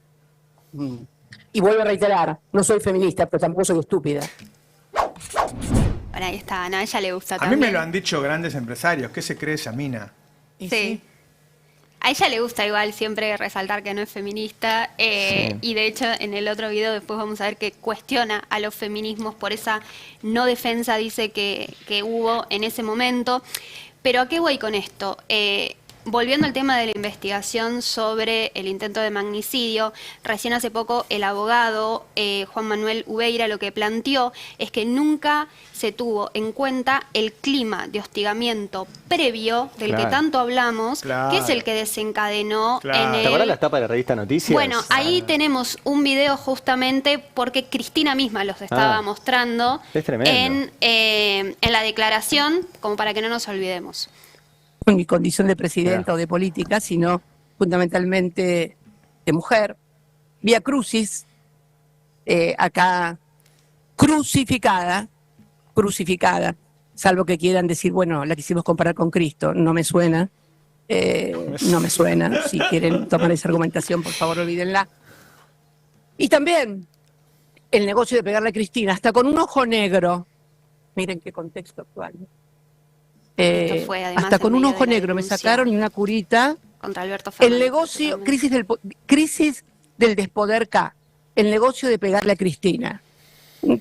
Y vuelvo a reiterar, no soy feminista, pero tampoco soy estúpida. Bueno, ahí está, a ella le gusta A también. mí me lo han dicho grandes empresarios. ¿Qué se cree esa mina? Sí. A ella le gusta igual siempre resaltar que no es feminista, y de hecho en el otro video después vamos a ver que cuestiona a los feminismos por esa no defensa, dice que hubo en ese momento. Pero ¿a qué voy con esto? Volviendo al tema de la investigación sobre el intento de magnicidio, recién hace poco el abogado Juan Manuel Ubeira lo que planteó es que nunca se tuvo en cuenta el clima de hostigamiento previo del que tanto hablamos, que es el que desencadenó en el... ¿Te acuerdas la tapa de la revista Noticias? Bueno, ahí tenemos un video justamente porque Cristina misma los estaba mostrando en la declaración, como para que no nos olvidemos. En mi condición de presidenta o de política, sino fundamentalmente de mujer. Vía Crucis, acá crucificada, salvo que quieran decir, bueno, la quisimos comparar con Cristo, no me suena, si quieren tomar esa argumentación, por favor, olvídenla. Y también el negocio de pegarle a Cristina, hasta con un ojo negro, miren qué contexto actual, Esto fue, además, hasta con en un medio ojo de la negro me denuncia sacaron y una curita. Contra Alberto Fernández. El negocio, crisis del despoder K, el negocio de pegarle a Cristina.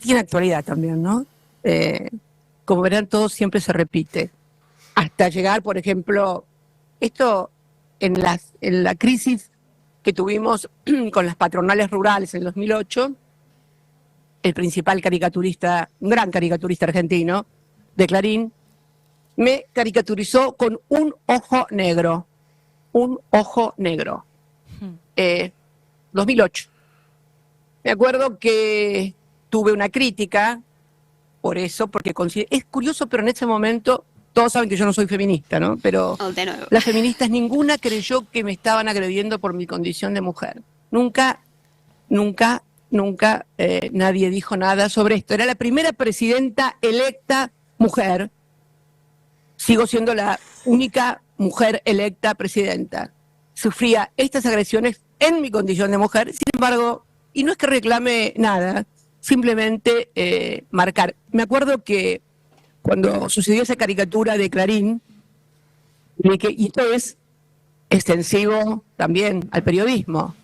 Tiene actualidad también, ¿no? Como verán, todo siempre se repite. Hasta llegar, por ejemplo, esto en la crisis que tuvimos con las patronales rurales en el 2008, el principal caricaturista, un gran caricaturista argentino, de Clarín, me caricaturizó con un ojo negro. Un ojo negro. 2008. Me acuerdo que tuve una crítica por eso, porque es curioso, pero en ese momento, todos saben que yo no soy feminista, ¿no? Pero las feministas ninguna creyó que me estaban agrediendo por mi condición de mujer. Nunca nadie dijo nada sobre esto. Era la primera presidenta electa mujer. Sigo siendo la única mujer electa presidenta. Sufría estas agresiones en mi condición de mujer, sin embargo, y no es que reclame nada, simplemente marcar. Me acuerdo que cuando sucedió esa caricatura de Clarín, y esto es extensivo también al periodismo,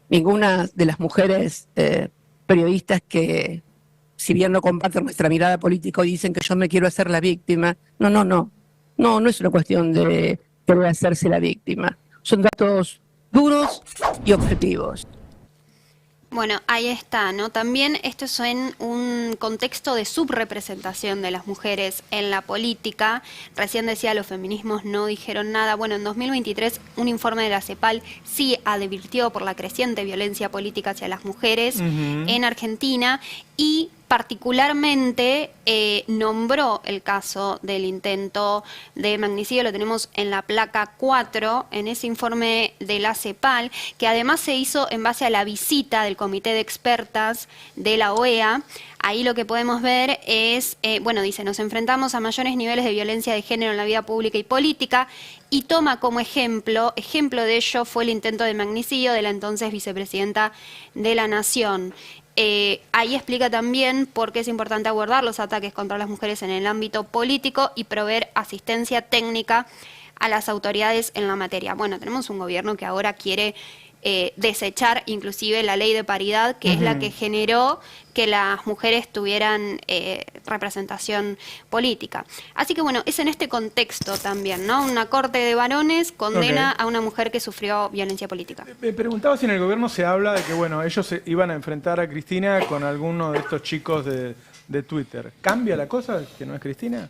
ninguna de las mujeres periodistas que, si bien no comparten nuestra mirada política, dicen que yo me quiero hacer la víctima. No es una cuestión de querer hacerse la víctima. Son datos duros y objetivos. Bueno, ahí está, ¿no? También esto es en un contexto de subrepresentación de las mujeres en la política. Recién decía, los feminismos no dijeron nada. Bueno, en 2023 un informe de la CEPAL sí advirtió por la creciente violencia política hacia las mujeres en Argentina y particularmente nombró el caso del intento de magnicidio, lo tenemos en la placa 4, en ese informe de la CEPAL, que además se hizo en base a la visita del Comité de Expertas de la OEA. Ahí lo que podemos ver es, dice, nos enfrentamos a mayores niveles de violencia de género en la vida pública y política, y toma como ejemplo de ello fue el intento de magnicidio de la entonces vicepresidenta de la Nación. Ahí explica también por qué es importante abordar los ataques contra las mujeres en el ámbito político y proveer asistencia técnica a las autoridades en la materia. Bueno, tenemos un gobierno que ahora quiere desechar inclusive la ley de paridad, que es la que generó que las mujeres tuvieran representación política. Así que bueno, es en este contexto también, ¿no? Una corte de varones condena a una mujer que sufrió violencia política. Me preguntaba si en el gobierno se habla de que, bueno, ellos se iban a enfrentar a Cristina con alguno de estos chicos de Twitter. ¿Cambia la cosa que no es Cristina?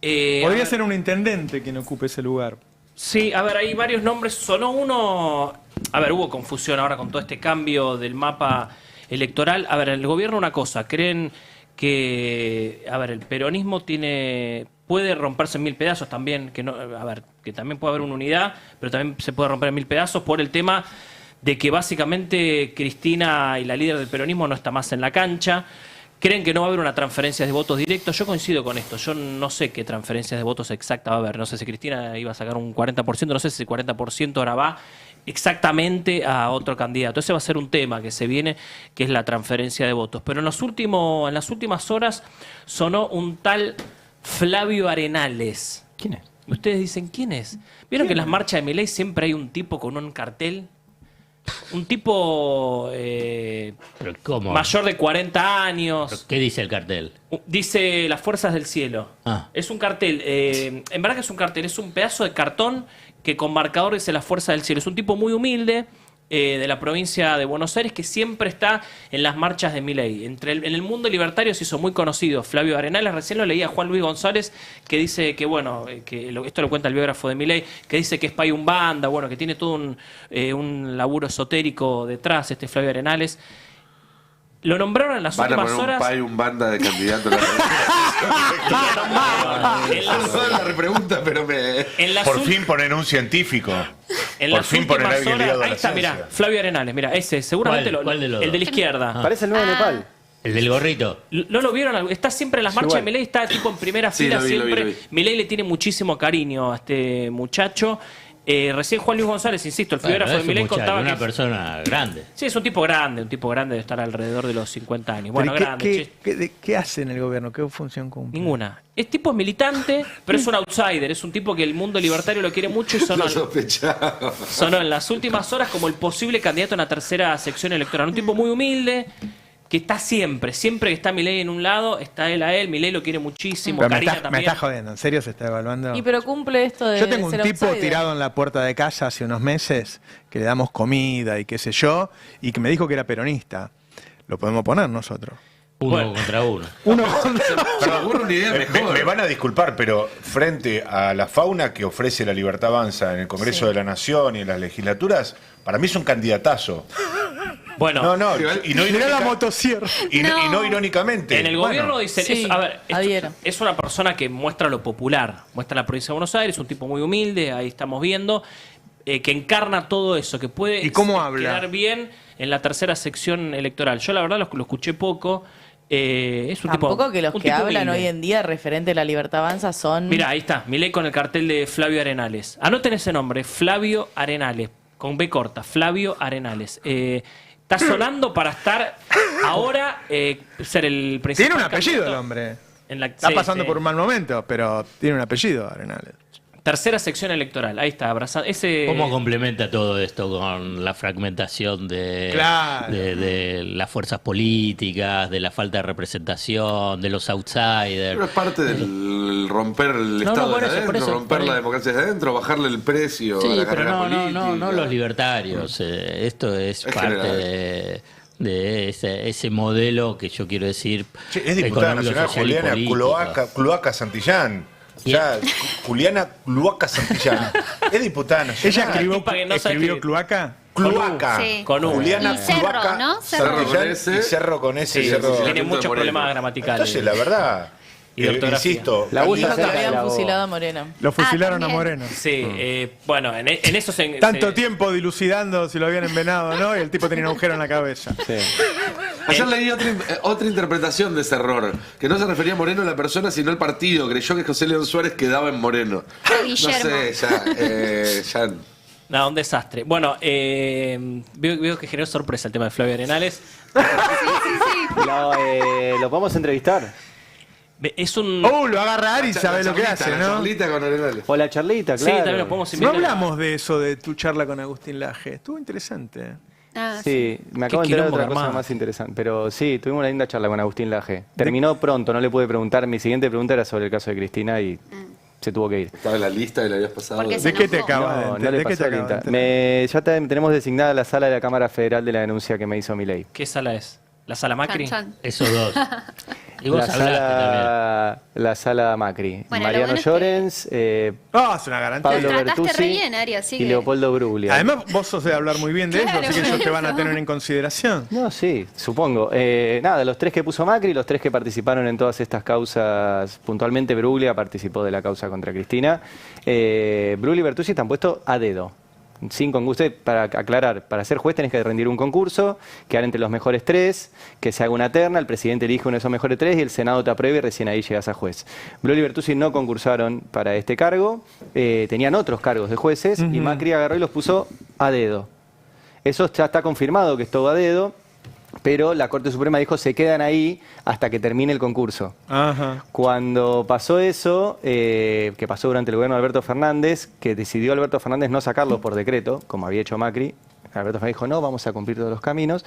Podría ser un intendente quien ocupe ese lugar. Sí, a ver, hay varios nombres. Sonó uno... A ver, hubo confusión ahora con todo este cambio del mapa electoral. A ver, el gobierno una cosa, creen que... A ver, el peronismo puede romperse en 1000 pedazos también, que no, a ver, que también puede haber una unidad, pero también se puede romper en 1000 pedazos por el tema de que básicamente Cristina y la líder del peronismo no está más en la cancha. Creen que no va a haber una transferencia de votos directos. Yo coincido con esto. Yo no sé qué transferencias de votos exacta va a haber. No sé si Cristina iba a sacar un 40%, no sé si el 40% ahora va exactamente a otro candidato. Ese va a ser un tema que se viene, que es la transferencia de votos. Pero en las últimas horas sonó un tal Flavio Arenales. ¿Quién es? Ustedes dicen, ¿quién es? ¿Vieron que en las marchas de Milei siempre hay un tipo con un cartel? Un tipo ¿Pero cómo? mayor de 40 años. ¿Pero qué dice el cartel? Dice las fuerzas del cielo. Ah. Es un cartel. En verdad que es un cartel. Es un pedazo de cartón que con marcador dice las fuerzas del cielo. Es un tipo muy humilde de la provincia de Buenos Aires que siempre está en las marchas de Milei. En el mundo libertario se hizo muy conocido Flavio Arenales. Recién lo leía Juan Luis González, que dice que, bueno, esto lo cuenta el biógrafo de Milei, que dice que es payumbanda, bueno, que tiene todo un laburo esotérico detrás, este Flavio Arenales. Lo nombraron en las últimas horas. Van a poner un banda de candidatos. Perdón la repregunta, pero Por fin ponen un científico. En Por las fin ponen a últimas alguien ligado horas, a ahí la está, ciencia. mira, Flavio Arenales, mira, ese, seguramente ¿Cuál de los el de la dos? izquierda. Parece el nuevo Nepal. El del gorrito. ¿No lo vieron? Está siempre en las marchas de Milei, está tipo en primera Sí, fila lo vi, siempre. lo vi. Milei le tiene muchísimo cariño a este muchacho. Recién Juan Luis González, insisto, el biógrafo de Milei contaba una que... persona grande. Sí, es un tipo grande de estar alrededor de los 50 años. Bueno, Pero grande. ¿qué hace en el gobierno? ¿Qué función cumple? Ninguna. Es tipo militante, pero es un outsider. Es un tipo que el mundo libertario lo quiere mucho y lo sospechaba. sonó en las últimas horas como el posible candidato en la tercera sección electoral. Un tipo muy humilde, que está siempre que está Milei en un lado, está él a él. Milei lo quiere muchísimo. Pero me Karina está también. jodiendo, ¿en serio se está evaluando? Y pero cumple esto de Yo tengo un ser tipo outsider. tirado en la puerta de casa hace unos meses que le damos comida y qué sé yo, y que me dijo que era peronista. Lo podemos poner nosotros. Uno contra uno. Se me ocurre una idea mejor. Me van a disculpar, pero frente a la fauna que ofrece la Libertad Avanza en el Congreso de la Nación y en las legislaturas, para mí es un candidatazo. Bueno, No, y no, Mirá la irónica- motosierra. y no irónicamente. en el Bueno, gobierno dicen, sí, a ver, adhiero. es una persona que muestra lo popular, muestra la provincia de Buenos Aires, un tipo muy humilde, ahí estamos viendo, que encarna todo eso, que puede ¿Y cómo habla? quedar bien en la tercera sección electoral. Yo la verdad lo escuché poco. Es un Tampoco tipo, que los un que tipo hablan humilde. hoy en día referente a la Libertad Avanza son... Mira, ahí está, Milei con el cartel de Flavio Arenales. Anoten ese nombre, Flavio Arenales, con B corta, Flavio Arenales. Está sonando para estar ahora, ser el principal Tiene un apellido candidato el hombre. en la- Está sí, pasando sí. por un mal momento, pero tiene un apellido, Arenales. Tercera sección electoral, ahí está, abrazado. Ese... ¿Cómo complementa todo esto con la fragmentación Claro. de las fuerzas políticas, de la falta de representación, de los outsiders? Pero es parte del romper el No, Estado por desde eso, por adentro, eso, romper por la ahí. democracia desde adentro, bajarle el precio a Sí, la pero carrera no política. los libertarios. Esto es parte general. de ese modelo que yo quiero decir. Che, es diputada económico, nacional social y Juliana político. Cloaca Santillán. Ya, Juliana Cloaca Santillán. Es diputada nacional. ¿Ella escribió, para que no sabe escribió escribir. Cloaca? Cloaca. Sí. Con U. Juliana Y cerro, Cloaca ¿no? Cerro. Santillán Cerro con S. y cerro con ese. Sí, cerro. tiene muchos Moreno. problemas gramaticales. Entonces, la verdad, Y de ortografía. insisto, La Dijo bulla que cerca de habían la fusilado a Moreno. Lo fusilaron a también. Moreno. Sí, bueno, en eso se... Tanto se- tiempo dilucidando si lo habían envenenado o no, y el tipo tenía un agujero en la cabeza. Sí. Ayer leí otra interpretación de ese error, que no se refería a Moreno la persona, sino el partido. Creyó que José León Suárez quedaba en Moreno. No Guillermo. sé, ya No, un desastre. Bueno, veo que generó sorpresa el tema de Flavio Arenales. Lo podemos entrevistar. Es un... Lo agarra Ari y sabe lo que hace, la ¿no? charlita con Arenales. O la charlita, Sí, claro. también lo podemos No invitar. hablamos de eso, de tu charla con Agustín Laje. Estuvo interesante. Ah, Sí, me acabo de enterar de quilombo otra cosa armado. más interesante. Pero sí, tuvimos una linda charla con Agustín Laje. Terminó pronto, no le pude preguntar. Mi siguiente pregunta era sobre el caso de Cristina y se tuvo que ir. Estaba en la lista y la habías pasado. Porque ¿De qué te enojó. acabas No, de no le ¿De qué pasó te la acabas tinta. de Ya tenemos designada la sala de la Cámara Federal de la denuncia que me hizo Milei. ¿Qué sala es? ¿La sala Macri? Chan, chan. Esos dos. Y vos la sala Macri. Bueno, lo Mariano bueno es que- Llorens, Es una garantía. Pablo Trataste re Bertuzzi bien, Ari, así y que- Leopoldo Bruglia. Además, vos sos de hablar muy bien de Claro, ellos, así que ellos te van a eso. tener en consideración. No, sí, supongo. Nada, los 3 que puso Macri, los 3 que participaron en todas estas causas, puntualmente Bruglia participó de la causa contra Cristina. Bruglia y Bertuzzi están puestos a dedo. Sin concurso, para aclarar, para ser juez tenés que rendir un concurso, quedar entre los mejores 3, que se haga una terna, el presidente elige uno de esos mejores 3 y el Senado te apruebe y recién ahí llegas a juez. Bruglia y Bertuzzi no concursaron para este cargo, tenían otros cargos de jueces y Macri agarró y los puso a dedo. Eso ya está confirmado que es todo a dedo, pero la Corte Suprema dijo se quedan ahí hasta que termine el concurso. Ajá. Cuando pasó eso, que pasó durante el gobierno de Alberto Fernández, que decidió Alberto Fernández no sacarlo por decreto, como había hecho Macri, Alberto Fernández dijo no, vamos a cumplir todos los caminos,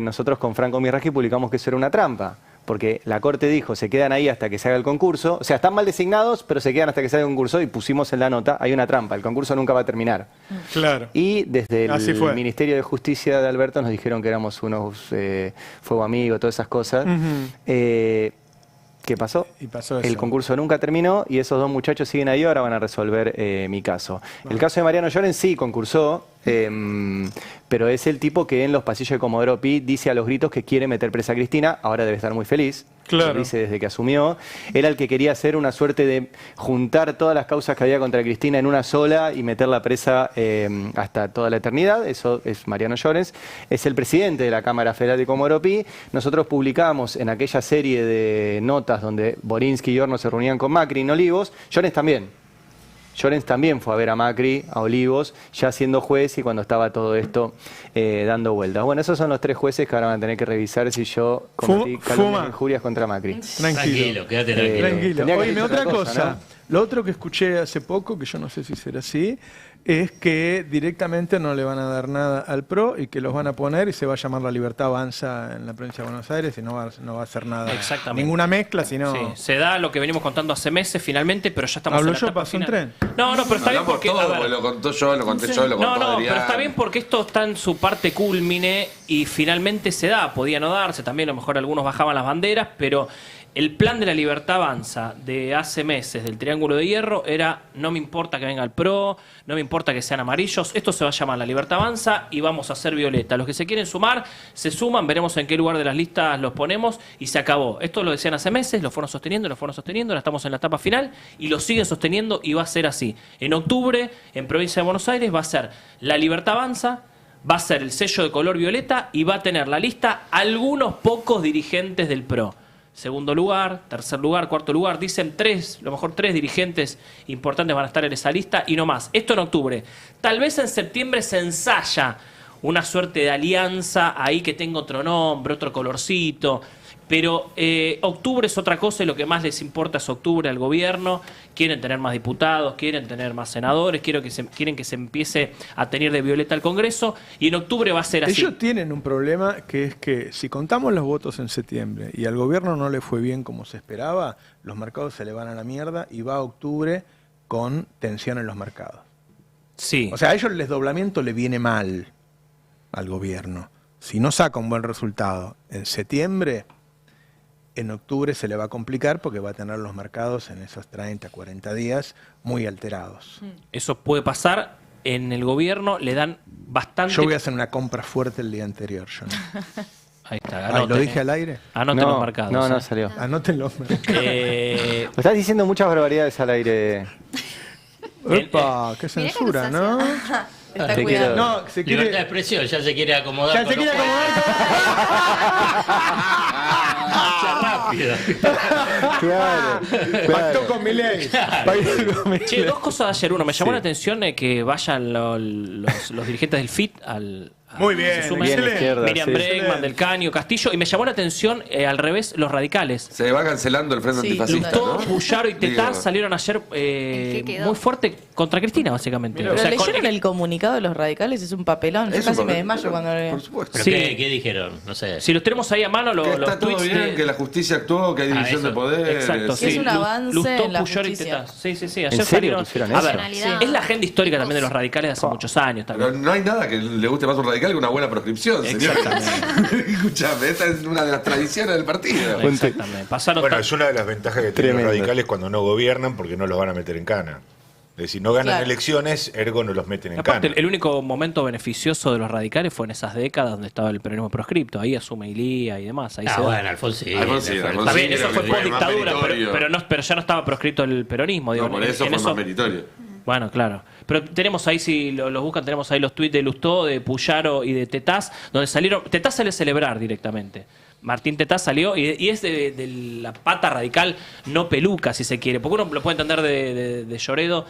nosotros con Franco Mirraji publicamos que eso era una trampa. Porque la Corte dijo, se quedan ahí hasta que se haga el concurso. O sea, están mal designados, pero se quedan hasta que se haga el concurso. Y pusimos en la nota, hay una trampa, el concurso nunca va a terminar. Claro. Y desde Así el fue. Ministerio de Justicia de Alberto nos dijeron que éramos unos fuego amigos, todas esas cosas. ¿Qué pasó? Y pasó eso. El concurso nunca terminó y esos 2 muchachos siguen ahí, ahora van a resolver mi caso. El caso de Mariano Llorens sí concursó, pero es el tipo que en los pasillos de Comodoro Pi dice a los gritos que quiere meter presa a Cristina, ahora debe estar muy feliz. Claro. Lo dice desde que asumió. Era el que quería hacer una suerte de juntar todas las causas que había contra Cristina en una sola y meterla presa hasta toda la eternidad. Eso es Mariano Llorens. Es el presidente de la Cámara Federal de Comodoro Pi. Nosotros publicamos en aquella serie de notas donde Borinsky y Horno se reunían con Macri en Olivos. Llorens también. Llorens también fue a ver a Macri, a Olivos, ya siendo juez y cuando estaba todo esto dando vueltas. Bueno, esos son los 3 jueces que ahora van a tener que revisar si yo cometí calumnias e injurias contra Macri. Tranquilo. Quédate tranquilo. Tranquilo. Tendría que Oíme, haber otra dicho otra cosa. cosa, ¿no? Lo otro que escuché hace poco, que yo no sé si será así, es que directamente no le van a dar nada al PRO y que los van a poner y se va a llamar La Libertad Avanza en la provincia de Buenos Aires y no va a hacer nada. Exactamente. Ninguna mezcla, sino... Sí, se da lo que venimos contando hace meses finalmente, pero ya estamos Hablo en la yo, etapa pasó un final. tren. No, pero está bien Hablamos porque... todo, a ver, porque lo contó yo, lo conté yo, lo contó no, Adrián. pero está bien porque esto está en su parte culmine y finalmente se da. Podía no darse, también a lo mejor algunos bajaban las banderas, pero el plan de La Libertad Avanza de hace meses del Triángulo de Hierro era no me importa que venga el PRO, no me importa que sean amarillos, esto se va a llamar La Libertad Avanza y vamos a hacer violeta. Los que se quieren sumar, se suman, veremos en qué lugar de las listas los ponemos y se acabó. Esto lo decían hace meses, lo fueron sosteniendo, ahora estamos en la etapa final y lo siguen sosteniendo y va a ser así. En octubre, en Provincia de Buenos Aires, va a ser La Libertad Avanza, va a ser el sello de color violeta y va a tener la lista algunos pocos dirigentes del PRO. Segundo lugar, tercer lugar, cuarto lugar, dicen 3, lo mejor 3 dirigentes importantes van a estar en esa lista y no más. Esto en octubre. Tal vez en septiembre se ensaya una suerte de alianza ahí que tenga otro nombre, otro colorcito. Pero octubre es otra cosa y lo que más les importa es octubre al gobierno. Quieren tener más diputados, quieren tener más senadores, quieren que se empiece a tener de violeta al Congreso y en octubre va a ser así. Ellos tienen un problema que es que si contamos los votos en septiembre y al gobierno no le fue bien como se esperaba, los mercados se le van a la mierda y va a octubre con tensión en los mercados. Sí. O sea, a ellos el desdoblamiento le viene mal al gobierno. Si no saca un buen resultado en septiembre, en octubre se le va a complicar porque va a tener los mercados en esos 30, 40 días muy alterados. Eso puede pasar. En el gobierno le dan bastante... Yo voy a hacer una compra fuerte el día anterior, John. Ahí está, Ay, anoten, ¿lo dije al aire? Anoten los mercados. No salió. Anótenlo. Estás diciendo muchas barbaridades al aire. Opa, qué censura, ¿no? Está Te cuidado. quiero- No, se Libertad de quiere... expresión, ya se quiere acomodar. Ya con se quiere los acomodar. jueces. Marcha rápido. Claro. Pactó con Milei. Pactó con Che, Milei. 2 cosas de ayer. Uno, me llamó la atención que vayan los dirigentes del FIT al... Muy bien, se sumen. Bien excelente. izquierda, Miriam sí. Bregman, Excelente. Del Caño, Castillo. Y me llamó la atención, al revés, los radicales. Se va cancelando el Frente Sí, Antifascista, Lustó, ¿no? Puyaro y Tetaz Digo, salieron ayer qué quedó? muy fuerte contra Cristina, básicamente. Pero O sea, leyeron con- el comunicado de los radicales, es un papelón. Yo es un casi me papel, desmayo pero, cuando lo por leo. supuesto. ¿Pero Sí. qué dijeron? No sé. Si los tenemos ahí a mano, Que los está todo tweets bien, de... que la justicia actuó, que hay división eso. de poderes. Exacto, Que es sí. un avance Lustó, en la Puyaro y justicia. Tetaz. Sí. Ayer ¿En serio salieron... pusieron A eso? ver, Nacionalidad. es la agenda histórica también de los radicales de hace muchos años. Pero También. no hay nada que le guste más a un radical que una buena proscripción, señor. Escuchame, esta es una de las tradiciones del partido. Exactamente. Pasaron Bueno, es una de las ventajas que tienen los radicales cuando no gobiernan, porque no los van a meter en cana. Es decir, no ganan elecciones, ergo no los meten en Aparte, cana. el único momento beneficioso de los radicales fue en esas décadas donde estaba el peronismo proscripto. Ahí asume Ilía y demás. Ahí bueno, Alfonsín. Está bien, eso fue por dictadura, pero ya no estaba proscrito el peronismo. Digo, por eso fue más meritorio. Bueno, claro. Pero tenemos ahí, si los buscan, tenemos ahí los tuits de Lustó, de Puyaro y de Tetaz, donde salieron. Tetaz sale a celebrar directamente. Martín Tetaz salió y es de la pata radical no peluca, si se quiere. Porque uno lo puede entender de Lloredo,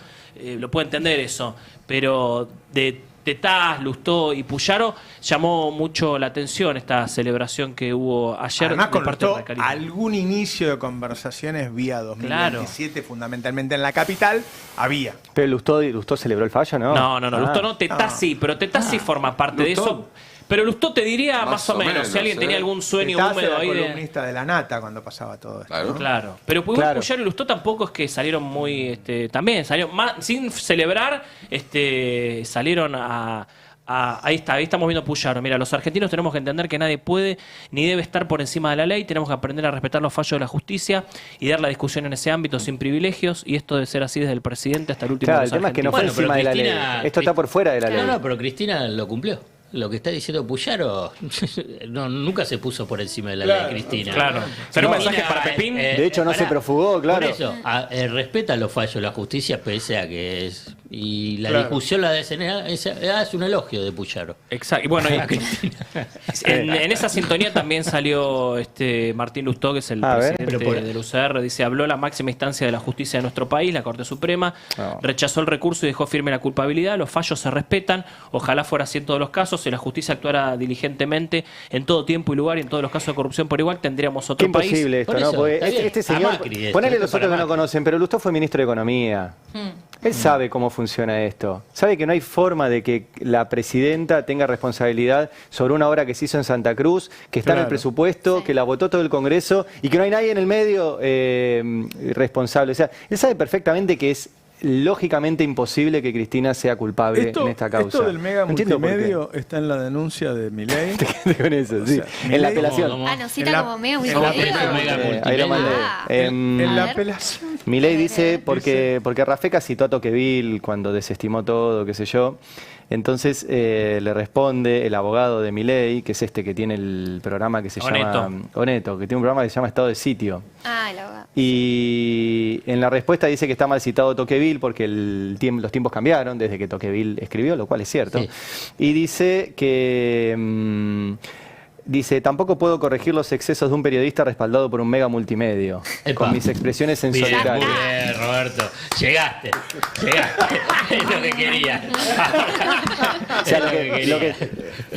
lo puede entender eso. Pero de Tetaz, Lustó y Puyaro llamó mucho la atención esta celebración que hubo ayer. Además, de parte del conectó radicalismo. algún inicio de conversaciones vía 2027, fundamentalmente en la capital, había. Pero Lustó celebró el fallo, ¿no? No, Lustó no, Tetaz sí, pero Tetaz sí forma parte de eso. Pero Lustó te diría más o menos, si alguien tenía algún sueño Tetaz húmedo era ahí columnista de La Nata cuando pasaba todo esto. Claro. Pero Puyaro y Lustó tampoco es que salieron muy, también salieron sin celebrar, salieron ahí estamos viendo Puyaro. Mira, los argentinos tenemos que entender que nadie puede ni debe estar por encima de la ley. Tenemos que aprender a respetar los fallos de la justicia y dar la discusión en ese ámbito sin privilegios. Y esto debe ser así desde el presidente hasta el último. Claro, el tema es que no fue encima de la ley. Esto está por fuera de la ley. No, pero Cristina lo cumplió. Lo que está diciendo Puyaro nunca se puso por encima de la ley, Cristina. Claro. Pero un mensaje para Pepín. De hecho, no se profugó, claro. Por eso, respeta los fallos de la justicia pese a que es. Y la discusión la de es un elogio de Puyaro. Exacto. Y bueno, en esa sintonía también salió Martín Lustó, que es el presidente del UCR. Dice: habló la máxima instancia de la justicia de nuestro país, la Corte Suprema. Rechazó el recurso y dejó firme la culpabilidad. Los fallos se respetan. Ojalá fuera así en todos los casos. Si la justicia actuara diligentemente en todo tiempo y lugar y en todos los casos de corrupción por igual, tendríamos otro país. Imposible esto, ¿no? Porque este señor, ponele los otros que no conocen, pero Lustó fue ministro de Economía. Él sabe cómo funciona esto. Sabe que no hay forma de que la presidenta tenga responsabilidad sobre una obra que se hizo en Santa Cruz, que está en el presupuesto, que la votó todo el Congreso y que no hay nadie en el medio responsable. O sea, él sabe perfectamente que es lógicamente imposible que Cristina sea culpable en esta causa. Esto del mega multimedio está en la denuncia de Milei. Con eso, sí. En la apelación. Nos cita como mega multimedio. Ahí lo mandé. En la apelación. Milei dice, porque Rafecas citó a Tocqueville cuando desestimó todo, qué sé yo. Entonces le responde el abogado de Milei, que es que tiene el programa que se llama Oneto, que tiene un programa que se llama Estado de Sitio. El abogado. Y en la respuesta dice que está mal citado Tocqueville porque los tiempos cambiaron desde que Tocqueville escribió, lo cual es cierto. Sí. Y dice que... tampoco puedo corregir los excesos de un periodista respaldado por un mega multimedio. Con mis expresiones en solitario. Muy bien, Roberto. Llegaste. Es lo que quería. O sea,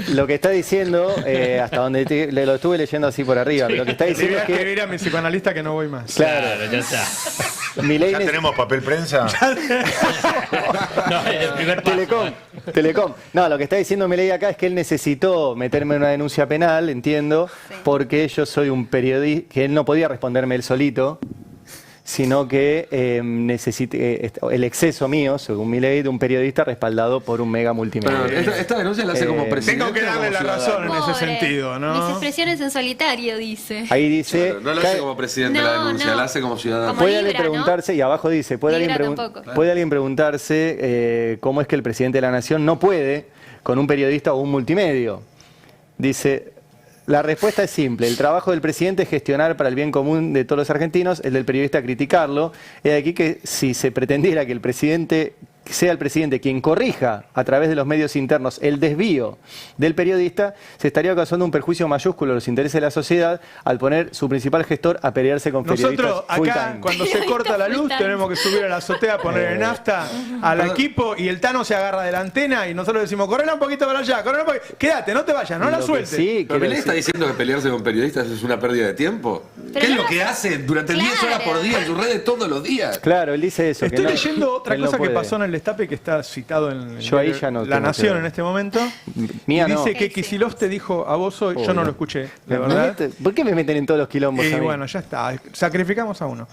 lo que está diciendo, hasta donde lo estuve leyendo así por arriba, pero lo que está diciendo es que... escribir a mi psicoanalista que no voy más. Claro, ya está. ¿Ya tenemos papel prensa? No, el primer paso. Telecom. No, lo que está diciendo Milei acá es que él necesitó meterme en una denuncia penal, entiendo, porque yo soy un periodista, que él no podía responderme él solito, sino que necesite el exceso mío, según Milei, de un periodista respaldado por un mega multimedia. Pero esta denuncia la hace como presidente. Tengo que darle la razón en ese sentido, ¿no? Mis expresiones en solitario, dice. Ahí dice... No la hace como presidente la denuncia, la hace como ciudadano. Puede alguien preguntarse, y abajo dice, puede alguien preguntarse cómo es que el presidente de la Nación no puede con un periodista o un multimedio. Dice... La respuesta es simple. El trabajo del presidente es gestionar para el bien común de todos los argentinos, el del periodista criticarlo. Es de aquí que si se pretendiera que el presidente sea el presidente quien corrija a través de los medios internos el desvío del periodista, se estaría causando un perjuicio mayúsculo a los intereses de la sociedad al poner su principal gestor a pelearse con periodistas. Nosotros acá, cuando se corta la luz, tenemos que subir a la azotea, poner en nafta al equipo y el Tano se agarra de la antena y nosotros decimos, correla un poquito para allá, correla un poquito. Quédate, no te vayas, no la sueltes. Sí, pero Milei está diciendo que pelearse con periodistas es una pérdida de tiempo. ¿Qué es lo que hace durante 10 horas por día en sus redes todos los días? Claro, él dice eso. Estoy leyendo otra cosa que pasó en el destape que está citado en La Nación en este momento. Mía y dice que Kicillof te dijo a vos hoy, yo no lo escuché, la verdad. ¿Por qué me meten en todos los quilombos? Y bueno, ya está, sacrificamos a uno.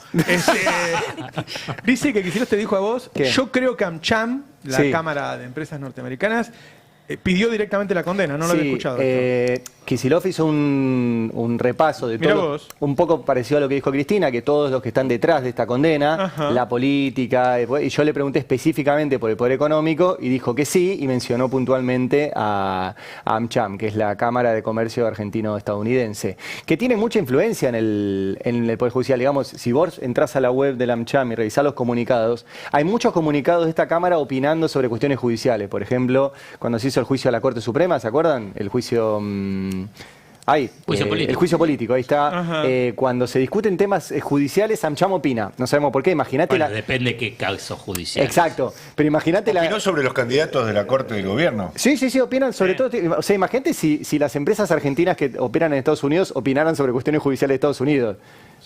Dice que Kicillof te dijo a vos, yo creo que AmCham, la Cámara de Empresas Norteamericanas, Pidió directamente la condena, no lo había escuchado. Kicillof hizo un repaso de Mirá todo, vos. un poco parecido a lo que dijo Cristina, que todos los que están detrás de esta condena, Ajá. la política, y yo le pregunté específicamente por el poder económico y dijo que sí, y mencionó puntualmente a AmCham, que es la Cámara de Comercio Argentino-Estadounidense, que tiene mucha influencia en el Poder Judicial. Digamos, si vos entrás a la web del AmCham y revisás los comunicados, hay muchos comunicados de esta Cámara opinando sobre cuestiones judiciales. Por ejemplo, cuando se hizo el juicio a la Corte Suprema, ¿se acuerdan? El juicio... Político. El juicio político, ahí está. Cuando se discuten temas judiciales, AmCham opina. No sabemos por qué, imagínate Bueno, depende de qué caso judicial. Exacto, pero imagínate Opinó sobre los candidatos de la Corte del Gobierno. Sí, opinan sobre todo. O sea, imagínate si las empresas argentinas que operan en Estados Unidos opinaran sobre cuestiones judiciales de Estados Unidos.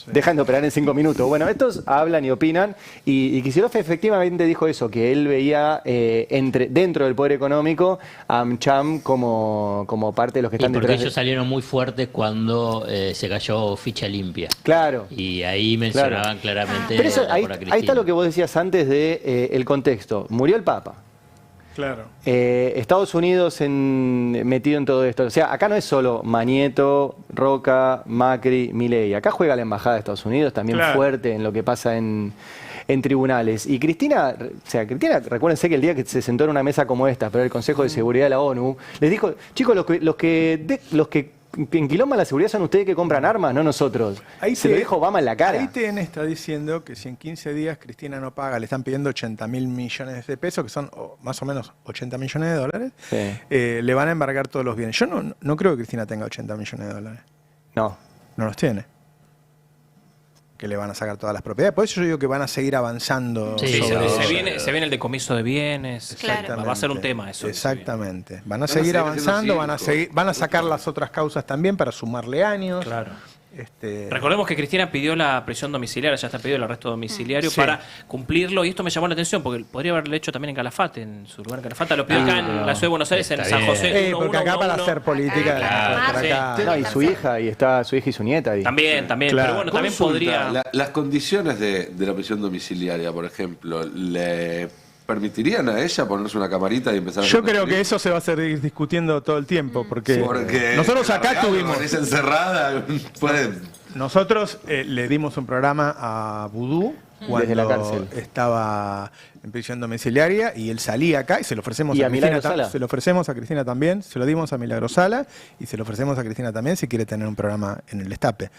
Dejan de operar en 5 minutos. Bueno, estos hablan y opinan. Y Kicillof efectivamente dijo eso, que él veía dentro del poder económico a AmCham como parte de los que están porque detrás. ellos salieron muy fuertes cuando se cayó Ficha Limpia. Claro. Y ahí mencionaban claramente Pero eso, por ahí Cristina. está lo que vos decías antes de el contexto. Murió el Papa. Claro. Estados Unidos metido en todo esto. O sea, acá no es solo Manieto, Roca, Macri, Milei. Acá juega la Embajada de Estados Unidos también fuerte en lo que pasa en tribunales. Y Cristina, recuérdense que el día que se sentó en una mesa como esta, pero el Consejo de Seguridad de la ONU, les dijo, chicos, los que enquilomban la seguridad son ustedes que compran armas, no nosotros. Se lo dijo Obama en la cara. Ahí TN está diciendo que si en 15 días Cristina no paga, le están pidiendo 80.000 millones de pesos, que son más o menos 80 millones de dólares, le van a embargar todos los bienes. Yo no creo que Cristina tenga 80 millones de dólares. No. No los tiene. Que le van a sacar todas las propiedades. Por eso yo digo que van a seguir avanzando. Sí, sobre se eso. viene el decomiso de bienes. Exactamente. Va a ser un tema eso. Exactamente. Van a seguir avanzando, van a sacar las otras causas también para sumarle años. Claro. Recordemos que Cristina pidió la prisión domiciliaria, ya está pedido el arresto domiciliario para cumplirlo, y esto me llamó la atención porque podría haberlo hecho también en Calafate, en su lugar en Calafate, lo pidió acá en la ciudad de Buenos Aires, en San José. Porque acá para hacer política. No, y su hija, y su nieta ahí. También, pero bueno, también podría... Las condiciones de la prisión domiciliaria, por ejemplo, ¿le permitirían a ella ponerse una camarita y empezar a... Yo creo que eso se va a seguir discutiendo todo el tiempo, porque nosotros acá tuvimos... Con ella encerrada, Nosotros le dimos un programa a Vudú desde la cuando cárcel estaba en prisión domiciliaria, y él salía acá y se lo ofrecemos ¿Y a a Cristina. Milagrosala? Se lo ofrecemos a Cristina también, se lo dimos a Milagrosala y se lo ofrecemos a Cristina también si quiere tener un programa en el Destape.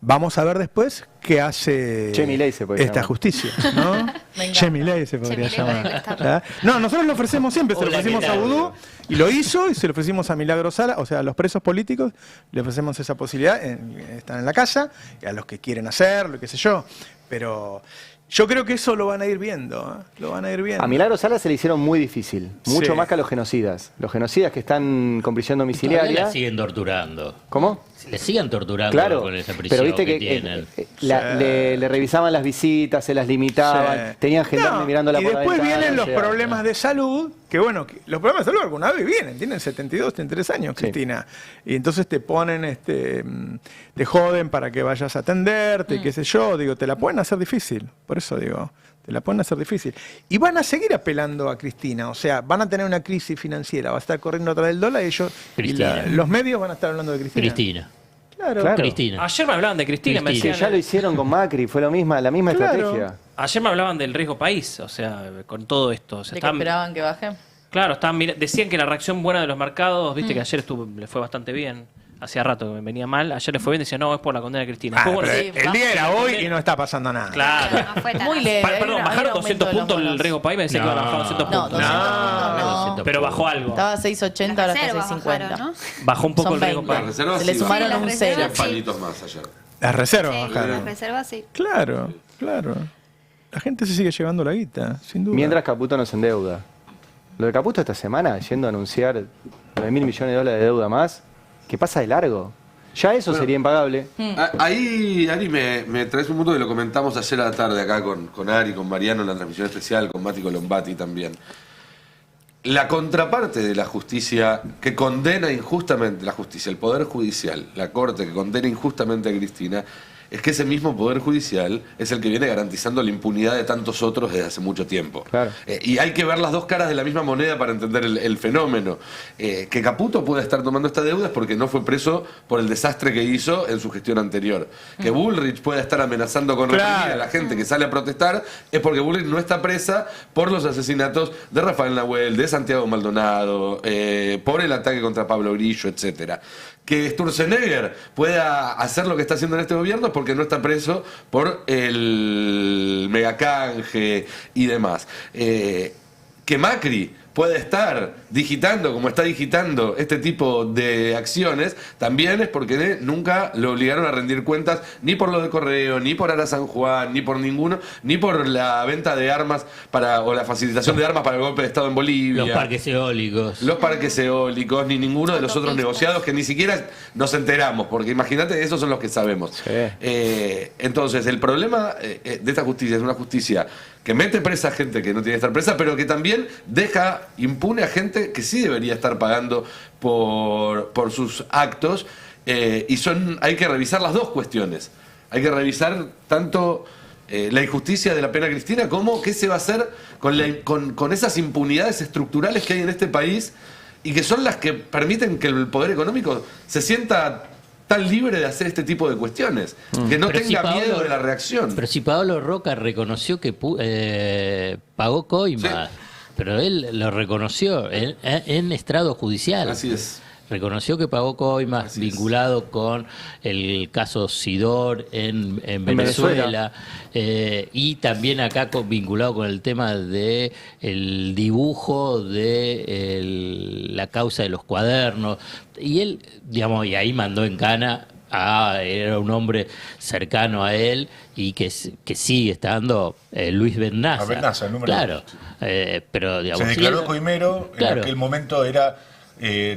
Vamos a ver después qué hace Che Milei se puede esta llamar. justicia, ¿no? Che Milei se podría llamar. ¿Ya? No, nosotros lo ofrecemos siempre, se lo Hola, ofrecimos ¿qué a tal? Vudú y lo hizo, y se lo ofrecimos a Milagrosala, o sea, a los presos políticos le ofrecemos esa posibilidad, están en la casa, y a los que quieren hacerlo, qué sé yo, pero yo creo que eso lo van a ir viendo, ¿eh? Lo van a ir viendo. A Milagro Sala se le hicieron muy difícil, mucho Sí. más que a los genocidas. Los genocidas que están con prisión Todavía domiciliaria. la siguen torturando. ¿Cómo? Le siguen torturando Claro, con esa prisión pero viste que tienen. le revisaban las visitas, se las limitaban, Sí. tenían gendarme No, mirándola y por la después ventana, vienen o los sea, problemas de salud, que bueno, los problemas de salud alguna vez vienen, tienen 72, 73 años, Sí. Cristina, y entonces te ponen, te joden para que vayas a atenderte, qué sé yo, digo, te la pueden hacer difícil, por eso digo, te la pueden hacer difícil. Y van a seguir apelando a Cristina, o sea, van a tener una crisis financiera, va a estar corriendo atrás del dólar y ellos, Cristina. los medios van a estar hablando de Cristina. Cristina. Claro. Cristina. Ayer me hablaban de Cristina, me Cristina. que decían, ya lo hicieron con Macri, fue la misma Claro. estrategia. ayer me hablaban del riesgo país, o sea, con todo esto. O sea, ¿De que esperaban que baje? Claro, decían que la reacción buena de los mercados, viste que ayer le fue bastante bien. Hacía rato que me venía mal, ayer le fue bien, decía, no, es por la condena de Cristina. Ah, Después, pero bueno, el día era hoy y no está pasando nada. claro. No fue tan Muy así. leve. Perdón, hay bajaron un 200 aumento de los puntos el bonos. riesgo país, me decía que iban a bajar 200 No, puntos. 200 Pero bajó algo. Estaba a 6.80, ahora está a Reservas 6.50. bajaron, ¿no? Bajó un poco Son el riesgo 20. país. Las reservas Se le sí sumaron bajaron. un Sí, las cero. reservas, palitos más ayer. Las reservas Sí, las bajaron. reservas sí. Claro, claro. La gente se sigue llevando la guita, sin duda. Mientras Caputo nos endeuda. Lo de Caputo esta semana, yendo a anunciar 9.000 millones de dólares de deuda más, que pasa de largo. Ya eso sería impagable. Ahí, Ari, me traes un punto que lo comentamos ayer a la tarde acá con Ari, con Mariano en la transmisión especial, con Mati Colombati también. La contraparte de la justicia que condena injustamente, la justicia, el Poder Judicial, la Corte que condena injustamente a Cristina, es que ese mismo Poder Judicial es el que viene garantizando la impunidad de tantos otros desde hace mucho tiempo. Claro. Y hay que ver las dos caras de la misma moneda para entender el fenómeno. Que Caputo pueda estar tomando esta deuda es porque no fue preso por el desastre que hizo en su gestión anterior. Que Bullrich pueda estar amenazando con reprimir a la gente que sale a protestar es porque Bullrich no está presa por los asesinatos de Rafael Nahuel, de Santiago Maldonado, por el ataque contra Pablo Grillo, etcétera. Que Sturzenegger pueda hacer lo que está haciendo en este gobierno es porque no está preso por el megacanje y demás. Que Macri puede estar digitando como está digitando este tipo de acciones, también es porque nunca lo obligaron a rendir cuentas ni por lo de Correo, ni por Ara San Juan, ni por ninguno, ni por la venta de armas o la facilitación de armas para el golpe de Estado en Bolivia. Los parques eólicos. Los parques eólicos, ni ninguno de los otros negociados que ni siquiera nos enteramos, porque imagínate, esos son los que sabemos. Sí. Entonces, el problema de esta justicia es una justicia que mete presa a gente que no tiene que estar presa, pero que también deja impune a gente que sí debería estar pagando por sus actos. Hay que revisar las dos cuestiones. Hay que revisar tanto la injusticia de la pena Cristina como qué se va a hacer con esas impunidades estructurales que hay en este país y que son las que permiten que el poder económico se sienta tan libre de hacer este tipo de cuestiones, que no tenga miedo de la reacción. Pero si Pablo Roca reconoció que pagó coimas, pero él lo reconoció en estrado judicial. Así es. Reconoció que pagó coimas vinculado con el caso Sidor en Venezuela. Y también acá vinculado con el tema de el dibujo de la causa de los cuadernos. Y él, digamos, y ahí mandó en cana era un hombre cercano a él y que sigue estando Luis Bernaza. A Bernaza, el número claro. Pero, digamos, se declaró coimero, en aquel momento era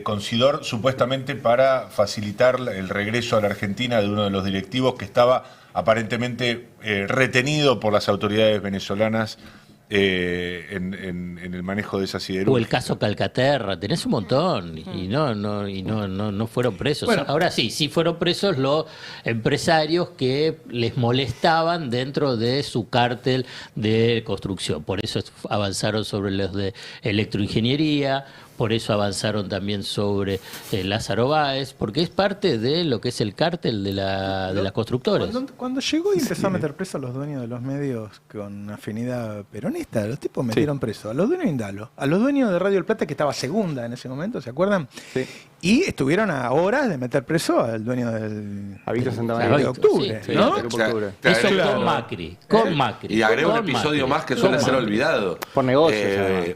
con Sidor supuestamente para facilitar el regreso a la Argentina de uno de los directivos que estaba aparentemente retenido por las autoridades venezolanas en el manejo de esa siderúrgica. O el caso Calcaterra, tenés un montón y no fueron presos. Bueno. Ahora sí fueron presos los empresarios que les molestaban dentro de su cártel de construcción. Por eso avanzaron sobre los de electroingeniería, por eso avanzaron también sobre Lázaro Báez, porque es parte de lo que es el cártel de las constructoras. Cuando llegó y empezó a meter preso a los dueños de los medios con afinidad peronista, los tipos metieron preso a los dueños de Indalo, a los dueños de Radio El Plata, que estaba segunda en ese momento, ¿se acuerdan? Sí. Y estuvieron a horas de meter preso al dueño A Víctor Santamaría. de octubre, Sí, ¿no? Perú por octubre. Eso Claro. con Macri, con Macri. Y agrego un con episodio Macri, más que con suele ser Macri. olvidado. Por negocios,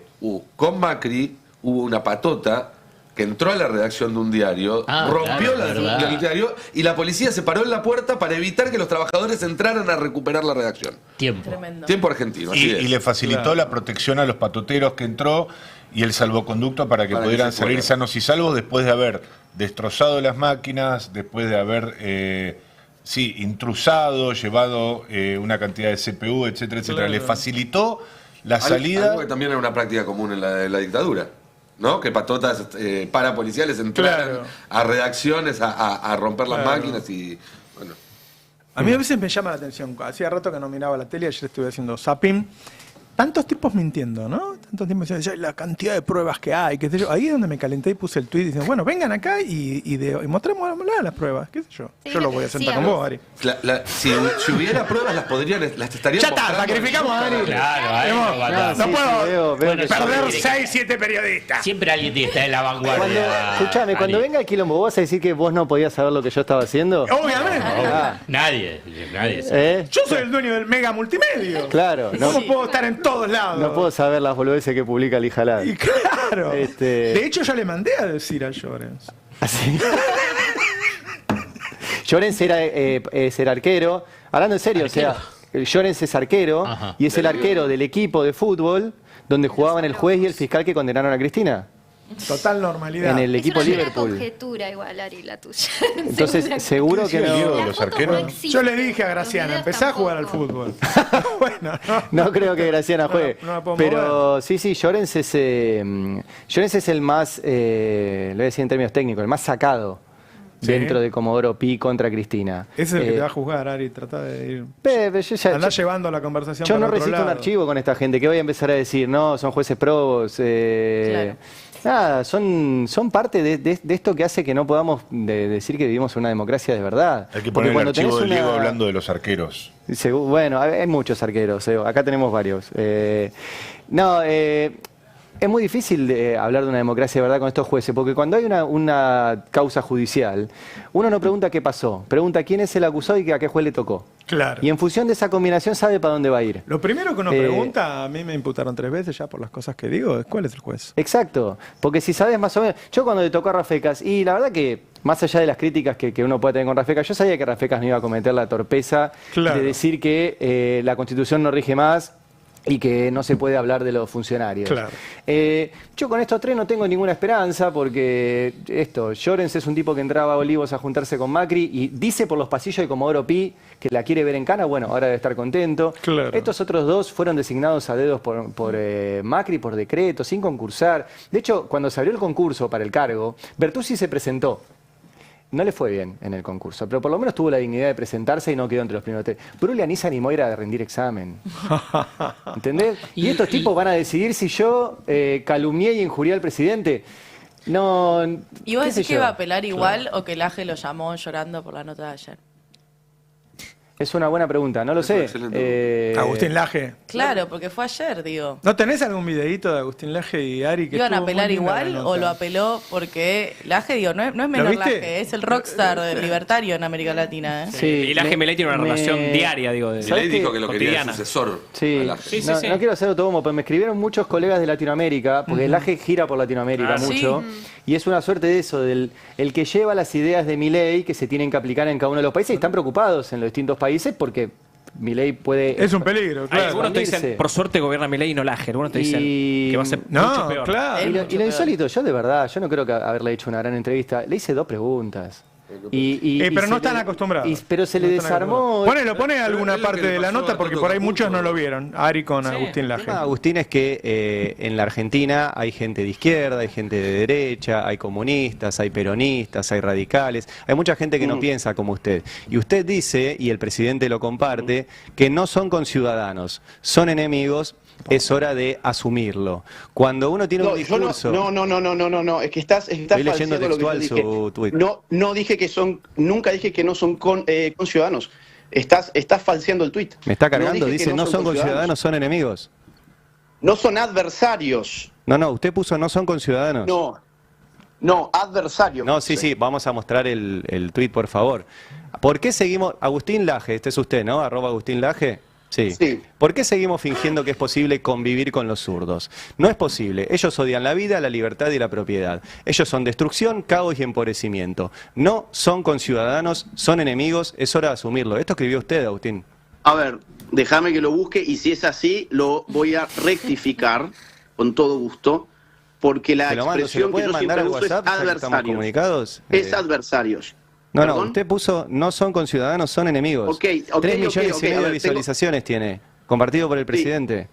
Con Macri hubo una patota que entró a la redacción de un diario, rompió verdad. el diario y la policía se paró en la puerta para evitar que los trabajadores entraran a recuperar la redacción. Tiempo. Tremendo. Tiempo argentino. Así es. Y le facilitó la protección a los patoteros que entró y el salvoconducto para que Para que pudieran se salir puedan. sanos y salvos después de haber destrozado las máquinas, después de haber intrusado, llevado una cantidad de CPU, etcétera, etcétera. Claro. Le facilitó la salida. Algo que también era una práctica común en la dictadura, ¿no? Que patotas parapoliciales entraran Claro. a redacciones a romper las Claro. máquinas y bueno. A mí a veces me llama la atención. Hacía rato que no miraba la tele, ayer estuve haciendo zapping. Tantos tipos mintiendo, ¿no? Tantos tipos diciendo, la cantidad de pruebas que hay, qué sé yo. Ahí es donde me calenté y puse el tweet diciendo, bueno, vengan acá y mostremos las pruebas, qué sé yo. Sí, Yo lo lo voy a que sentar con vos, decíamos. Ari. Si hubiera pruebas las estarían Ya está, mostrando. sacrificamos a Ari. Claro, ahí no va a No, estar. no puedo veo Bueno, perder sí. 6, 7 periodistas. Siempre alguien tiene que estar en la vanguardia. Escuchame, cuando Ali. venga el quilombo, ¿vos vas a decir que vos no podías saber lo que yo estaba haciendo? Obviamente. Nadie sabe. Yo soy el dueño del mega multimedio. Claro, no, ¿Cómo puedo estar en todos lados? no puedo saber las boludeces que publica el Ijalad. Y claro. Este- De hecho, ya le mandé a decir a Llorens. Así. Llorens es el arquero. Hablando en serio, o sea, Llorens es arquero. Ajá. Y es el arquero del equipo de fútbol donde jugaban el juez y el fiscal que condenaron a Cristina. Total normalidad. En el equipo es una Liverpool. conjetura igual, Ari, la tuya. Entonces, seguro que el Diego de no. los arqueros? Yo le dije a Graciana, empecé a jugar al fútbol. Bueno, no. No creo que Graciana juegue. No la puedo Pero sí, Llorens es el más, lo voy a decir en términos técnicos, el más sacado dentro de Comodoro Pi contra Cristina. Ese es el que te va a juzgar, Ari. Trata de ir. Andá llevando la conversación. Yo para no otro resisto un lado. archivo con esta gente que voy a empezar a decir, no, son jueces probos. Claro. Nada, son parte de esto que hace que no podamos decir que vivimos en una democracia de verdad. Hay que Porque poner el archivo tenés del Diego hablando de los arqueros. Bueno, hay muchos arqueros, acá tenemos varios. Es muy difícil hablar de una democracia de verdad con estos jueces, porque cuando hay una causa judicial, uno no pregunta qué pasó, pregunta quién es el acusado y a qué juez le tocó. Claro. Y en función de esa combinación sabe para dónde va a ir. Lo primero que uno pregunta, a mí me imputaron 3 veces ya por las cosas que digo, es ¿cuál es el juez? Exacto, porque si sabes más o menos... Yo cuando le tocó a Rafecas, y la verdad que más allá de las críticas que uno puede tener con Rafecas, yo sabía que Rafecas no iba a cometer la torpeza de decir que la Constitución no rige más y que no se puede hablar de los funcionarios. Claro. Yo con estos 3 no tengo ninguna esperanza porque Llorens es un tipo que entraba a Olivos a juntarse con Macri y dice por los pasillos de Comodoro Pi que la quiere ver en Cana, bueno, ahora debe estar contento. Claro. Estos otros 2 fueron designados a dedos por Macri por decreto, sin concursar. De hecho, cuando se abrió el concurso para el cargo, Bertuzzi se presentó. No le fue bien en el concurso, pero por lo menos tuvo la dignidad de presentarse y no quedó entre los primeros 3. Bruglia ni se animó a ir a rendir examen. ¿Entendés? Y estos tipos van a decidir si yo calumnié y injurié al presidente. No. ¿Y vos qué sé decís que yo. iba a apelar igual o que Laje lo llamó llorando por la nota de ayer? Es una buena pregunta, no lo sé. Agustín Laje. Claro, porque fue ayer, digo. ¿No tenés algún videíto de Agustín Laje y Ari que ¿Iban a estuvo muy apelar linda la igual nota? o lo apeló porque Laje, digo, no es menor viste? Laje, es el rockstar del libertario en América Latina, ¿eh? Sí, y Laje Milei tiene una relación diaria, digo, de Milei dijo que lo quería de cotidiana. sucesor. Sí, a Laje. Sí. no quiero hacer autobombo, pero me escribieron muchos colegas de Latinoamérica, porque el Laje gira por Latinoamérica mucho, y es una suerte de eso, el que lleva las ideas de Milei que se tienen que aplicar en cada uno de los países y están preocupados en los distintos países porque Milei puede... Es un peligro, Hay claro. algunos te dicen, expandirse. por suerte gobierna Milei y no Laje. Algunos te dicen que va a ser mucho peor. claro. Y lo mucho peor. insólito, yo de verdad, yo no creo que haberle hecho una gran entrevista. Le hice 2 preguntas. Pero no se están le- acostumbrados. pero se le No están desarmó. Pone alguna es lo parte que le de la pasó nota a porque Toto por ahí Caputo. muchos no lo vieron. Ari con Agustín El Laje. tema, Agustín, es que en la Argentina hay gente de izquierda, hay gente de derecha, hay comunistas, hay peronistas, hay radicales, hay mucha gente que no piensa como usted. Y usted dice, y el presidente lo comparte, que no son conciudadanos, son enemigos. Es hora de asumirlo. Cuando uno tiene un discurso... No, es que estás Estoy leyendo falseando lo que yo textual dije. su tuit. No dije que son, nunca dije que no son conciudadanos. Estás falseando el tuit. Me está cargando, dije que dice no son conciudadanos, son enemigos. No son adversarios. No, usted puso no son conciudadanos. No, adversarios. No, sí, vamos a mostrar el tuit, por favor. ¿Por qué seguimos... Agustín Laje, este es usted, ¿no? @Agustín Laje. Sí. ¿Por qué seguimos fingiendo que es posible convivir con los zurdos? No es posible. Ellos odian la vida, la libertad y la propiedad. Ellos son destrucción, caos y empobrecimiento. No son conciudadanos, son enemigos. Es hora de asumirlo. Esto escribió usted, Agustín. A ver, déjame que lo busque y si es así, lo voy a rectificar con todo gusto, porque la Se lo mando, ¿se lo expresión que puede yo mandar siempre al uso es WhatsApp, ya que estamos adversarios. comunicados? Es adversarios. No, ¿Perdón? usted puso no son conciudadanos, son enemigos. Ok, 3 millones y a medio ver, de visualizaciones tiene, compartido por el presidente.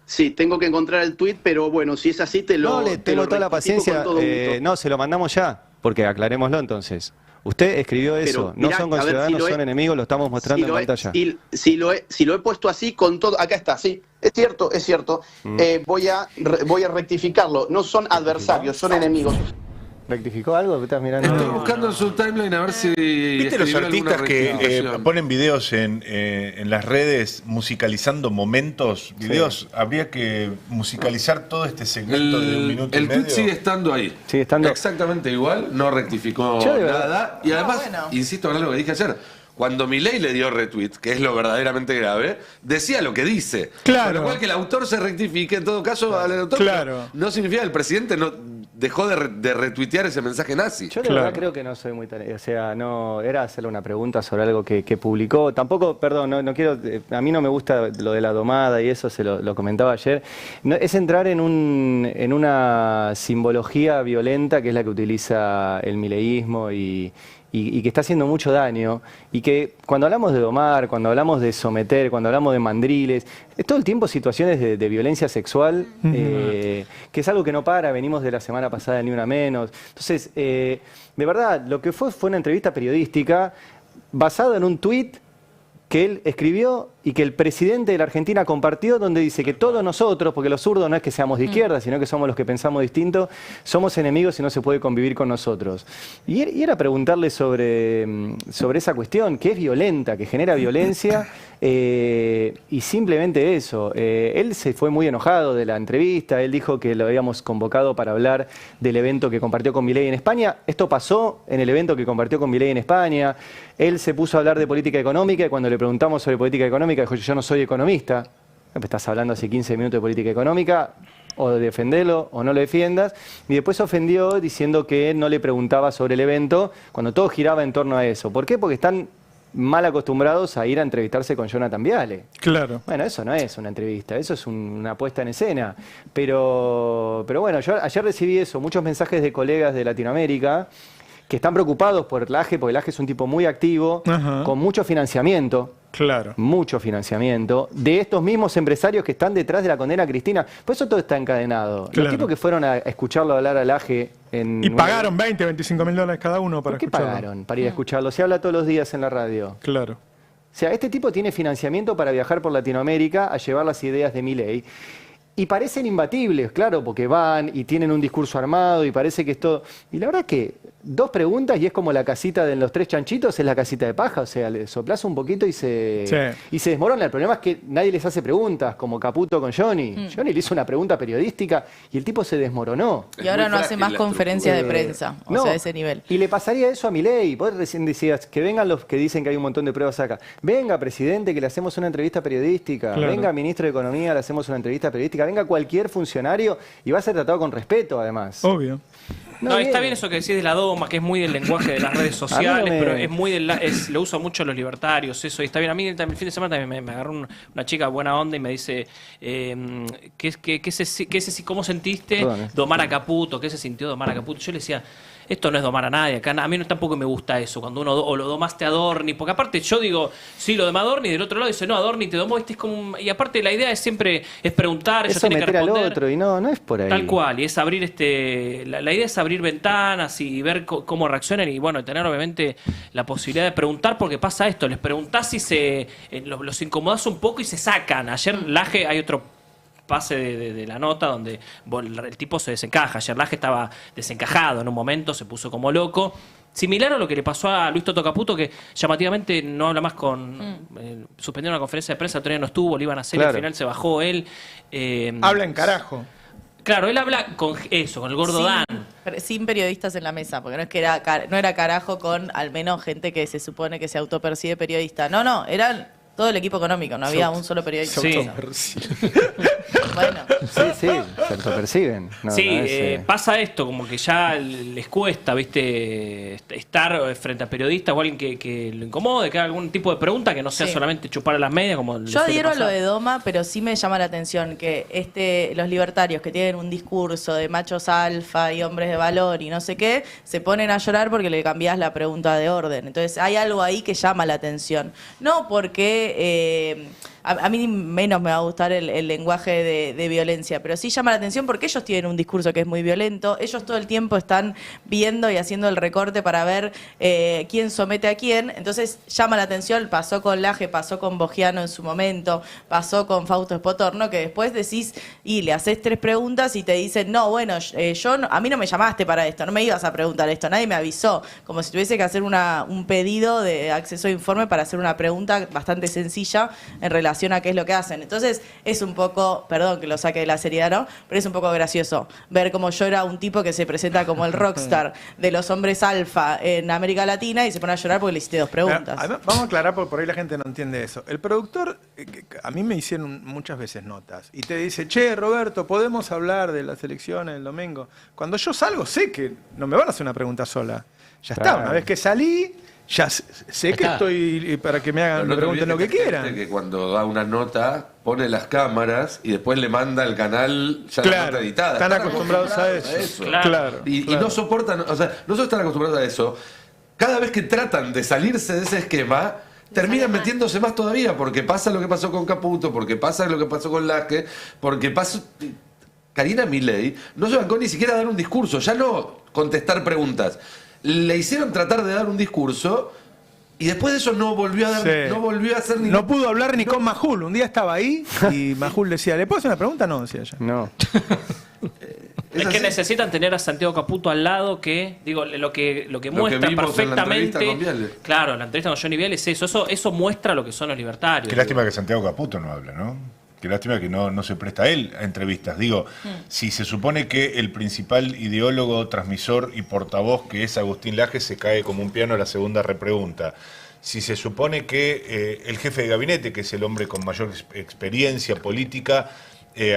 Sí, tengo que encontrar el tuit, pero bueno, si es así, te lo No, le te lo tengo toda la rectifico paciencia. con todo gusto. No, se lo mandamos ya, porque aclarémoslo entonces. Usted escribió eso, Pero, mirá, no son a ver, conciudadanos, si lo he- son enemigos, lo estamos mostrando en pantalla. Si lo he puesto así con todo, acá está, sí, es cierto. Voy a rectificarlo. No son adversarios, son enemigos. ¿Rectificó algo? ¿Estás mirando? Estoy buscando en su timeline a ver si. ¿Viste los escribió alguna artistas que rectificación? ponen videos en las redes musicalizando momentos, videos? Habría que musicalizar todo este segmento de 1 minuto y El medio. tweet sigue estando ahí. Sigue estando. Exactamente igual, no rectificó Yo de verdad- nada. Y además, insisto en algo que dije ayer. Cuando Milei le dio retweet, que es lo verdaderamente grave, decía lo que dice. Claro. Con lo cual que el autor se rectifique, en todo caso, al autor. Claro. No significa que el presidente no dejó de retuitear ese mensaje nazi. Yo de verdad creo que no soy muy... O sea, no era hacerle una pregunta sobre algo que publicó. Tampoco, perdón, no quiero... A mí no me gusta lo de la domada y eso, se lo comentaba ayer. No, es entrar en una simbología violenta que es la que utiliza el mileísmo y y que está haciendo mucho daño, y que cuando hablamos de domar, cuando hablamos de someter, cuando hablamos de mandriles, es todo el tiempo situaciones de violencia sexual, que es algo que no para, venimos de la semana pasada de Ni Una Menos. Entonces, de verdad, lo que fue una entrevista periodística basada en un tuit que él escribió y que el presidente de la Argentina compartió, donde dice que todos nosotros, porque los zurdos no es que seamos de izquierda, sino que somos los que pensamos distinto, somos enemigos y no se puede convivir con nosotros. Y era preguntarle sobre esa cuestión, que es violenta, que genera violencia, y simplemente eso. Él se fue muy enojado de la entrevista, él dijo que lo habíamos convocado para hablar del evento que compartió con Milei en España. Esto pasó en el evento que compartió con Milei en España. Él se puso a hablar de política económica y cuando le preguntamos sobre política económica dijo: yo no soy economista. Estás hablando hace 15 minutos de política económica, o de defenderlo o no lo defiendas. Y después se ofendió diciendo que no le preguntaba sobre el evento cuando todo giraba en torno a eso. ¿Por qué? Porque están mal acostumbrados a ir a entrevistarse con Jonathan Viale. Claro. Bueno, eso no es una entrevista, eso es una puesta en escena. Pero bueno, yo ayer recibí eso, muchos mensajes de colegas de Latinoamérica que están preocupados por Laje, porque Laje es un tipo muy activo, con mucho financiamiento. Claro. Mucho financiamiento de estos mismos empresarios que están detrás de la condena a Cristina. Por eso todo está encadenado. Claro. Los tipos que fueron a escucharlo hablar a Laje y pagaron 20, 25 mil dólares cada uno para escucharlo. ¿Por qué pagaron para ir a escucharlo? Se habla todos los días en la radio. Claro. O sea, este tipo tiene financiamiento para viajar por Latinoamérica a llevar las ideas de Milei. Y parecen imbatibles, claro, porque van y tienen un discurso armado y parece que es todo... Y la verdad que 2 preguntas y es como la casita de los 3 chanchitos, es la casita de paja, o sea, le soplás un poquito y se desmorona. El problema es que nadie les hace preguntas, como Caputo con Johnny. Johnny le hizo una pregunta periodística y el tipo se desmoronó. Y ahora no hace más conferencias de prensa, o sea, a ese nivel. Y le pasaría eso a Milei. Vos recién decías que vengan los que dicen que hay un montón de pruebas acá. Venga, presidente, que le hacemos una entrevista periodística. Claro. Venga, ministro de Economía, le hacemos una entrevista periodística. Venga cualquier funcionario y va a ser tratado con respeto, además. Obvio. No, está bien eso que decís de la doma, que es muy del lenguaje de las redes sociales, pero es muy lo usan mucho los libertarios, eso, y está bien. A mí el fin de semana también me agarró una chica buena onda y me dice, ¿cómo sentiste domar a Caputo? ¿Qué se sintió domar a Caputo? Yo le decía, esto no es domar a nadie, acá a mí tampoco me gusta eso, cuando uno o lo domaste a Adorni, porque aparte yo digo, sí, lo domé a Adorni, y del otro lado dice, no, Adorni te domó, es como y aparte la idea es siempre preguntar, ellos tienen que responder al otro, y no es por ahí. Tal cual, y es abrir la idea es abrir ventanas y ver cómo reaccionan y bueno, tener obviamente la posibilidad de preguntar, porque pasa esto, les preguntás y los incomodás un poco y se sacan. Ayer Laje, hay otro pase de la nota donde el tipo se desencaja. Ayer Laje estaba desencajado en un momento, se puso como loco. Similar a lo que le pasó a Luis Toto Caputo, que llamativamente no habla más suspendieron una conferencia de prensa, todavía no estuvo, le iban a hacer, al final se bajó él. Habla en carajo. Claro, él habla con el gordo Dan. Sin periodistas en la mesa, porque no era carajo con al menos gente que se supone que se autopercibe periodista. No, eran todo el equipo económico, no había un solo periodista. Sí. Bueno. Sí, se autoperciben. Pasa esto, como que ya les cuesta, ¿viste? Estar frente a periodistas o alguien que lo incomode, que haga algún tipo de pregunta que no sea solamente chupar a las medias, como yo adhiero a lo de Doma, pero sí me llama la atención que los libertarios que tienen un discurso de machos alfa y hombres de valor y no sé qué, se ponen a llorar porque le cambiás la pregunta de orden. Entonces hay algo ahí que llama la atención. No porque a mí menos me va a gustar el lenguaje de violencia, pero sí llama la atención porque ellos tienen un discurso que es muy violento, ellos todo el tiempo están viendo y haciendo el recorte para ver quién somete a quién, entonces llama la atención, pasó con Laje, pasó con Bogiano en su momento, pasó con Fausto Espotorno, que después decís y le haces 3 preguntas y te dicen, no, bueno, a mí no me llamaste para esto, no me ibas a preguntar esto, nadie me avisó, como si tuviese que hacer un pedido de acceso a informe para hacer una pregunta bastante sencilla en relación a qué es lo que hacen. Entonces es un poco, perdón que lo saque de la seriedad, ¿no? Pero es un poco gracioso ver cómo llora un tipo que se presenta como el rockstar de los hombres alfa en América Latina y se pone a llorar porque le hiciste 2 preguntas. Vamos a aclarar porque por ahí la gente no entiende eso. El productor, a mí me hicieron muchas veces notas y te dice, che, Roberto, ¿podemos hablar de las elecciones el domingo? Cuando yo salgo sé que no me van a hacer una pregunta sola. Ya está, una vez que salí... Ya sé que estoy para que me hagan, me pregunten lo que quieran. Que cuando da una nota pone las cámaras y después le manda al canal ya la nota editada. Están acostumbrados a eso. Claro. Y no soportan, o sea, no solo están acostumbrados a eso, cada vez que tratan de salirse de ese esquema, terminan metiéndose más todavía, porque pasa lo que pasó con Caputo, porque pasa lo que pasó con Laje, porque pasa... Karina Milei no se bancó ni siquiera a dar un discurso, ya no contestar preguntas. Le hicieron tratar de dar un discurso y después de eso no volvió a dar, no volvió a hacer ni... No pudo hablar ni con Majul. Un día estaba ahí y Majul decía, ¿le puedo hacer una pregunta? No, decía ella. No. Es que necesitan tener a Santiago Caputo al lado que, digo, lo que muestra perfectamente. Claro, la entrevista con Johnny Viale es eso. Eso muestra lo que son los libertarios. Qué lástima que Santiago Caputo no habla, ¿no? Qué lástima que no se presta a él a entrevistas. Digo, si se supone que el principal ideólogo, transmisor y portavoz que es Agustín Laje se cae como un piano a la segunda repregunta. Si se supone que el jefe de gabinete, que es el hombre con mayor experiencia política,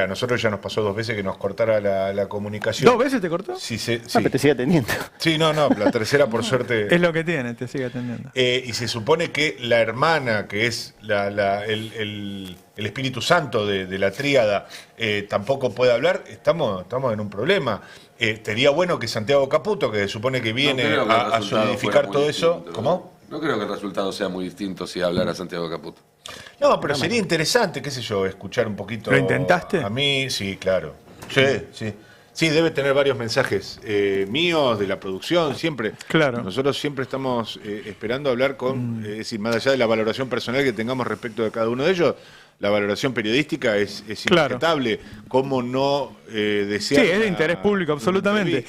a nosotros ya nos pasó 2 veces que nos cortara la comunicación. ¿2 veces te cortó? Sí, sí. Pero te sigue atendiendo. Sí, no, la tercera por suerte. Es lo que tiene, te sigue atendiendo. Y se supone que la hermana, que es el Espíritu Santo de la tríada, tampoco puede hablar. Estamos en un problema. Sería bueno que Santiago Caputo, que se supone que viene a solidificar todo eso. ¿Cómo? No creo que el resultado sea muy distinto si hablara Santiago Caputo. No, pero sería interesante, qué sé yo, escuchar un poquito. ¿Lo intentaste? A mí, sí, claro. Sí. Sí, debe tener varios mensajes míos, de la producción, siempre. Claro. Nosotros siempre estamos esperando hablar con, es decir, más allá de la valoración personal que tengamos respecto de cada uno de ellos, la valoración periodística es inobjetable. ¿Cómo no desear? Sí, es de interés público, absolutamente.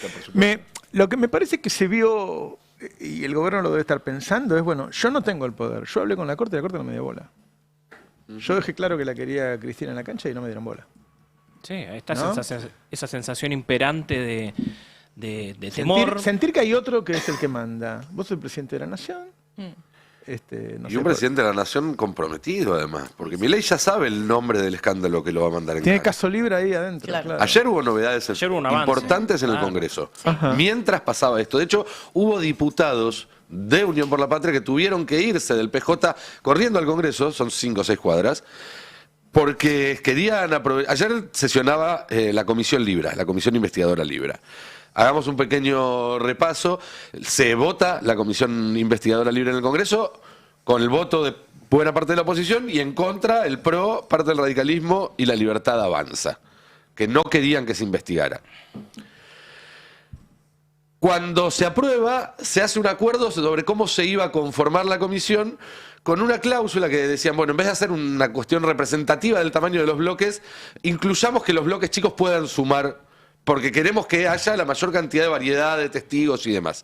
Lo que me parece que se vio, y el gobierno lo debe estar pensando, es, bueno, yo no tengo el poder. Yo hablé con la Corte y la Corte no me dio bola. Yo dejé claro que la quería Cristina en la cancha y no me dieron bola. Sí, esa sensación imperante de temor. Sentir que hay otro que es el que manda. Vos sos el presidente de la nación. Y un presidente de la nación comprometido, además. Porque Milei ya sabe el nombre del escándalo que lo va a mandar en Tiene cara. caso libre ahí adentro. Claro. Ayer hubo novedades importantes en el Congreso. Mientras pasaba esto. De hecho, hubo diputados de Unión por la Patria que tuvieron que irse del PJ corriendo al Congreso, son 5 o 6 cuadras, porque querían aprovechar. Ayer sesionaba la Comisión Libra, la Comisión Investigadora Libra. Hagamos un pequeño repaso. Se vota la Comisión Investigadora Libre en el Congreso con el voto de buena parte de la oposición y en contra el PRO, parte del radicalismo y la Libertad Avanza, que no querían que se investigara. Cuando se aprueba, se hace un acuerdo sobre cómo se iba a conformar la comisión con una cláusula que decían, bueno, en vez de hacer una cuestión representativa del tamaño de los bloques, incluyamos que los bloques chicos puedan sumar, porque queremos que haya la mayor cantidad de variedad de testigos y demás.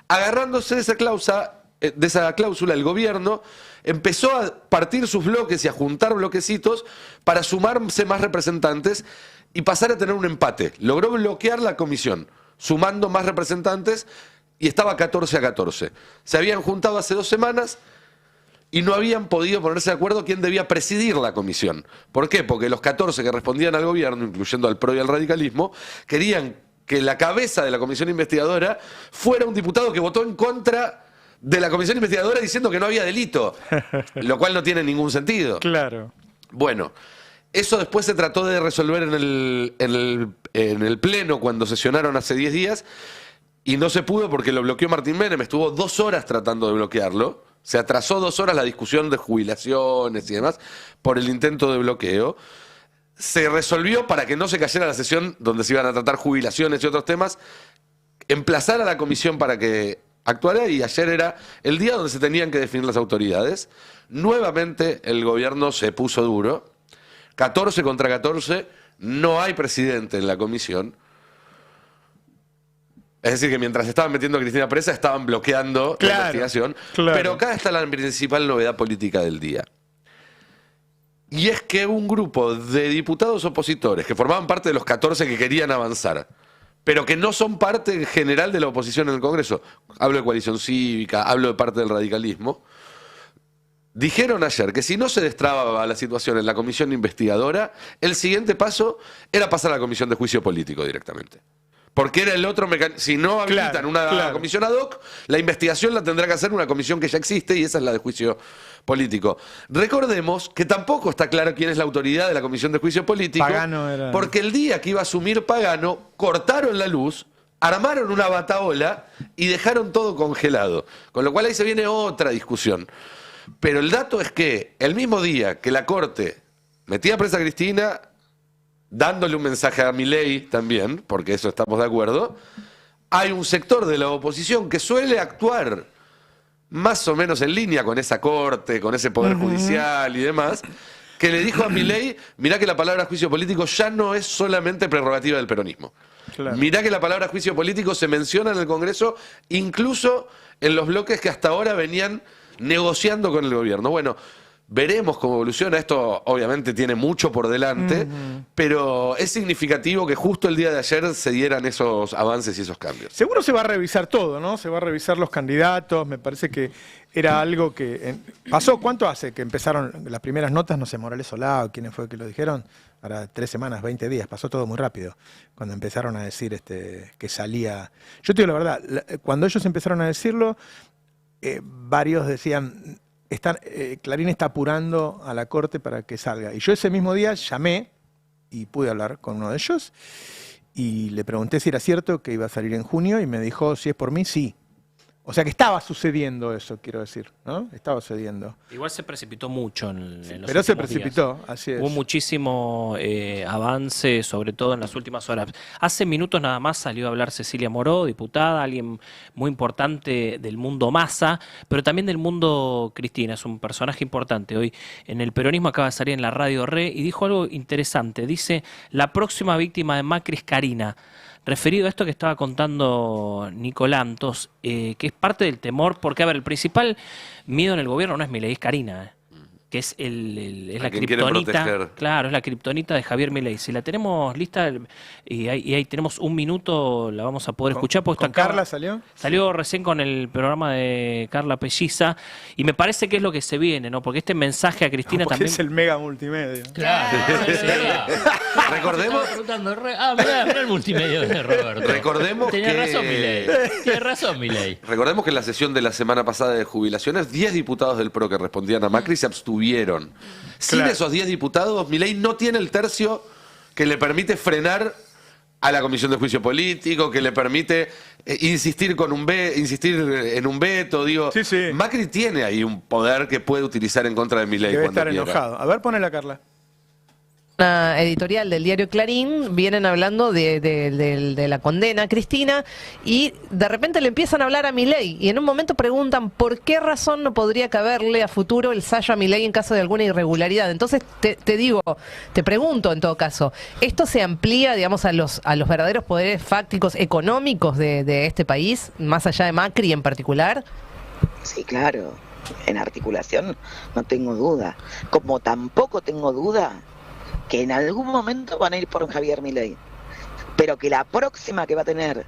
Agarrándose de esa cláusula, el gobierno empezó a partir sus bloques y a juntar bloquecitos para sumarse más representantes y pasar a tener un empate. Logró bloquear la comisión, sumando más representantes, y estaba 14-14. Se habían juntado hace 2 semanas y no habían podido ponerse de acuerdo quién debía presidir la comisión. ¿Por qué? Porque los 14 que respondían al gobierno, incluyendo al PRO y al radicalismo, querían que la cabeza de la comisión investigadora fuera un diputado que votó en contra de la comisión investigadora diciendo que no había delito, lo cual no tiene ningún sentido. Claro. Bueno, eso después se trató de resolver en el Pleno cuando sesionaron hace 10 días y no se pudo porque lo bloqueó Martín Menem. Estuvo 2 horas tratando de bloquearlo. Se atrasó 2 horas la discusión de jubilaciones y demás por el intento de bloqueo. Se resolvió para que no se cayera la sesión donde se iban a tratar jubilaciones y otros temas, emplazar a la comisión para que actuara, y ayer era el día donde se tenían que definir las autoridades. Nuevamente el gobierno se puso duro. 14 contra 14, no hay presidente en la comisión. Es decir, que mientras estaban metiendo a Cristina presa, estaban bloqueando la investigación. Claro. Pero acá está la principal novedad política del día. Y es que un grupo de diputados opositores que formaban parte de los 14 que querían avanzar, pero que no son parte en general de la oposición en el Congreso, hablo de Coalición Cívica, hablo de parte del radicalismo, dijeron ayer que si no se destrababa la situación en la comisión investigadora, el siguiente paso era pasar a la comisión de juicio político directamente. Porque era el otro mecanismo. Si no habilitan una comisión ad hoc, la investigación la tendrá que hacer una comisión que ya existe, y esa es la de juicio político. Recordemos que tampoco está claro quién es la autoridad de la comisión de juicio político, Pagano era. porque el día que iba a asumir Pagano, cortaron la luz armaron una batahola y dejaron todo congelado. Con lo cual ahí se viene otra discusión. Pero el dato es que el mismo día que la Corte metía presa a Cristina, dándole un mensaje a Milei también, porque eso estamos de acuerdo, hay un sector de la oposición que suele actuar más o menos en línea con esa Corte, con ese Poder Judicial y demás, que le dijo a Milei, mirá que la palabra juicio político ya no es solamente prerrogativa del peronismo. Claro. Mirá que la palabra juicio político se menciona en el Congreso, incluso en los bloques que hasta ahora venían negociando con el gobierno. Bueno, veremos cómo evoluciona. Esto obviamente tiene mucho por delante, pero es significativo que justo el día de ayer se dieran esos avances y esos cambios. Seguro se va a revisar todo, ¿no? Se va a revisar los candidatos. Me parece que era algo que pasó. ¿Cuánto hace que empezaron las primeras notas? No sé, Morales Solá, ¿quiénes fue que lo dijeron? Ahora 3 semanas, 20 días. Pasó todo muy rápido cuando empezaron a decir que salía. Yo te digo la verdad, cuando ellos empezaron a decirlo, varios decían, Clarín está apurando a la Corte para que salga. Y yo ese mismo día llamé y pude hablar con uno de ellos y le pregunté si era cierto que iba a salir en junio y me dijo, si es por mí, sí. O sea que estaba sucediendo eso, quiero decir, ¿no? Estaba sucediendo. Igual se precipitó mucho en los Pero se últimos precipitó, días. así es. Hubo muchísimo avance, sobre todo en las últimas horas. Hace minutos nada más salió a hablar Cecilia Moró, diputada, alguien muy importante del mundo Massa, pero también del mundo Cristina. Es un personaje importante hoy en el peronismo, acaba de salir en la Radio Re y dijo algo interesante. Dice, la próxima víctima de Macri es Karina. Referido a esto que estaba contando Nicolantos, que es parte del temor, porque, a ver, el principal miedo en el gobierno no es Milei, es Karina, que es la kriptonita. Claro, es la kriptonita de Javier Milei. Si la tenemos lista y ahí tenemos un minuto, la vamos a poder escuchar. ¿Con Carla salió? Salió recién con el programa de Carla Pelliza y me parece que es lo que se viene, ¿no? Porque este mensaje a Cristina también es el mega multimedia. Claro. Recordemos. Mirá el multimedia de Roberto. Recordemos Tenía razón Milei. Tiene razón Milei. Recordemos que en la sesión de la semana pasada de jubilaciones, 10 diputados del PRO que respondían a Macri se abstuvieron. Sin esos 10 diputados, Milei no tiene el tercio que le permite frenar a la Comisión de Juicio Político, que le permite insistir en un veto. Digo, Macri tiene ahí un poder que puede utilizar en contra de Milei. Debe cuando estar quiera. enojado. A ver, ponela, Carla. Una editorial del diario Clarín, vienen hablando de la condena a Cristina y de repente le empiezan a hablar a Milei y en un momento preguntan por qué razón no podría caberle a futuro el sallo a Milei en caso de alguna irregularidad. Entonces te pregunto en todo caso, ¿esto se amplía, digamos, a los verdaderos poderes fácticos económicos de este país, más allá de Macri en particular? Sí, claro, en articulación no tengo duda, como tampoco tengo duda que en algún momento van a ir por Javier Milei, pero que la próxima que va a tener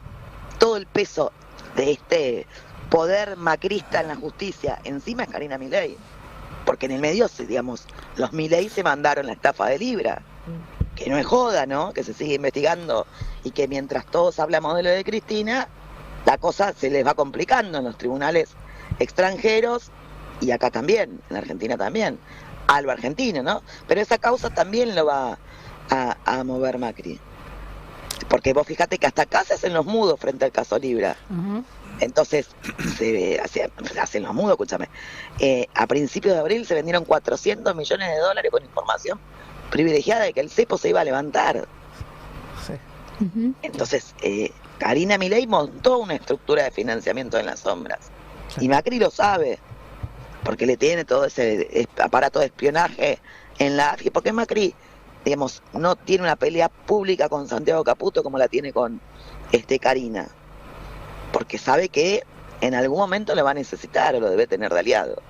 todo el peso de este poder macrista en la justicia encima es Karina Milei, porque en el medio, digamos, los Milei se mandaron la estafa de Libra, que no es joda, ¿no? Que se sigue investigando y que mientras todos hablamos de lo de Cristina, la cosa se les va complicando en los tribunales extranjeros y acá también, en Argentina también. Algo argentino, ¿no? Pero esa causa también lo va a mover Macri. Porque vos fíjate que hasta acá se hacen los mudos frente al caso Libra. Entonces, se hacen los mudos, escúchame. A principios de abril se vendieron 400 millones de dólares con información privilegiada de que el cepo se iba a levantar. Sí. Entonces, Karina Milei montó una estructura de financiamiento en las sombras. Sí. Y Macri lo sabe. Porque le tiene todo ese aparato de espionaje en la AFI, porque Macri, digamos, no tiene una pelea pública con Santiago Caputo como la tiene con Karina, porque sabe que en algún momento lo va a necesitar o lo debe tener de aliado.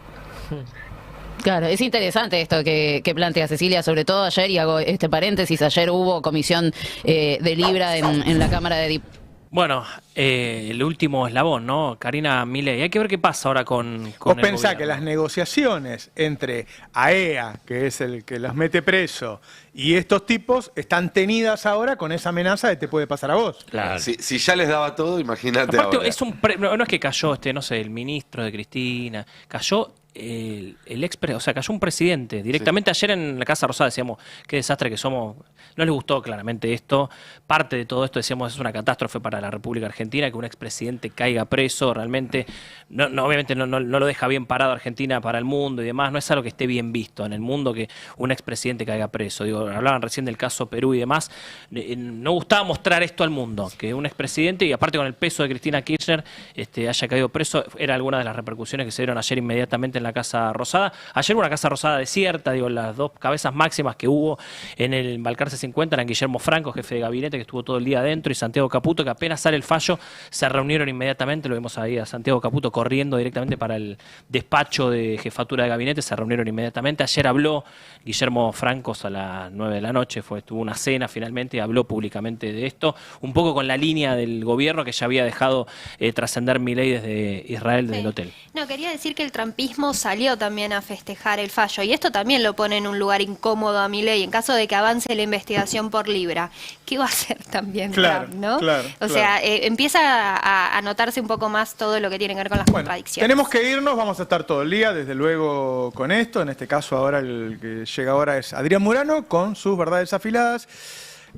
Claro, es interesante esto que plantea Cecilia, sobre todo ayer, y hago este paréntesis, ayer hubo comisión de Libra en la Cámara de Diputados. Bueno, el último eslabón, ¿no? Karina Milei. Hay que ver qué pasa ahora con Vos el pensás gobierno. que las negociaciones entre AEA, que es el que los mete preso, y estos tipos están tenidas ahora con esa amenaza de te puede pasar a vos. Claro. Si ya les daba todo, imagínate Aparte, ahora. es no es que cayó no sé, el ministro de Cristina, cayó o sea, cayó un presidente directamente. Ayer en la Casa Rosada decíamos, qué desastre que somos. No les gustó claramente esto. Parte de todo esto decíamos, es una catástrofe para la República Argentina que un expresidente caiga preso. Realmente, obviamente no lo deja bien parado Argentina para el mundo y demás. No es algo que esté bien visto en el mundo que un expresidente caiga preso. Digo, hablaban recién del caso Perú y demás. No gustaba mostrar esto al mundo, que un expresidente, y aparte con el peso de Cristina Kirchner, haya caído preso. Era alguna de las repercusiones que se dieron ayer inmediatamente en la Casa Rosada. Ayer hubo una Casa Rosada desierta, digo, las dos cabezas máximas que hubo en el Balcarce 50 eran Guillermo Franco, jefe de gabinete, que estuvo todo el día adentro, y Santiago Caputo, que apenas sale el fallo, se reunieron inmediatamente. Lo vemos ahí a Santiago Caputo corriendo directamente para el despacho de jefatura de gabinete, se reunieron inmediatamente. Ayer habló Guillermo Franco a las 9 de la noche, tuvo una cena finalmente y habló públicamente de esto, un poco con la línea del gobierno que ya había dejado trascender Milei desde Israel, desde el hotel. No, quería decir que el trumpismo salió también a festejar el fallo, y esto también lo pone en un lugar incómodo a Milei en caso de que avance la investigación por Libra. ¿Qué va a hacer también Trump, no? O sea, empieza a notarse un poco más todo lo que tiene que ver con las contradicciones. Tenemos que irnos, vamos a estar todo el día, desde luego, con esto. En este caso ahora el que llega ahora es Adrián Murano con sus verdades afiladas.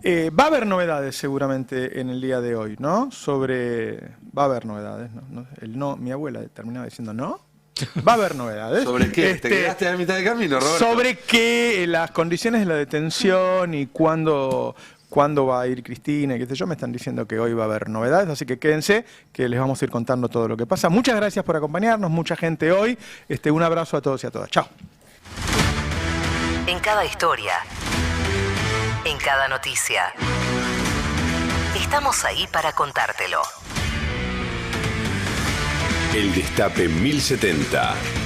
Va a haber novedades seguramente en el día de hoy, ¿no? Va a haber novedades, ¿no? Mi abuela terminaba diciendo ¿no? Va a haber novedades. ¿Sobre qué? ¿Te quedaste a mitad de camino, Roberto? Sobre que las condiciones de la detención y cuándo va a ir Cristina y qué sé yo, me están diciendo que hoy va a haber novedades, así que quédense, que les vamos a ir contando todo lo que pasa. Muchas gracias por acompañarnos, mucha gente hoy. Un abrazo a todos y a todas. Chao. En cada historia, en cada noticia, estamos ahí para contártelo. El Destape 1070.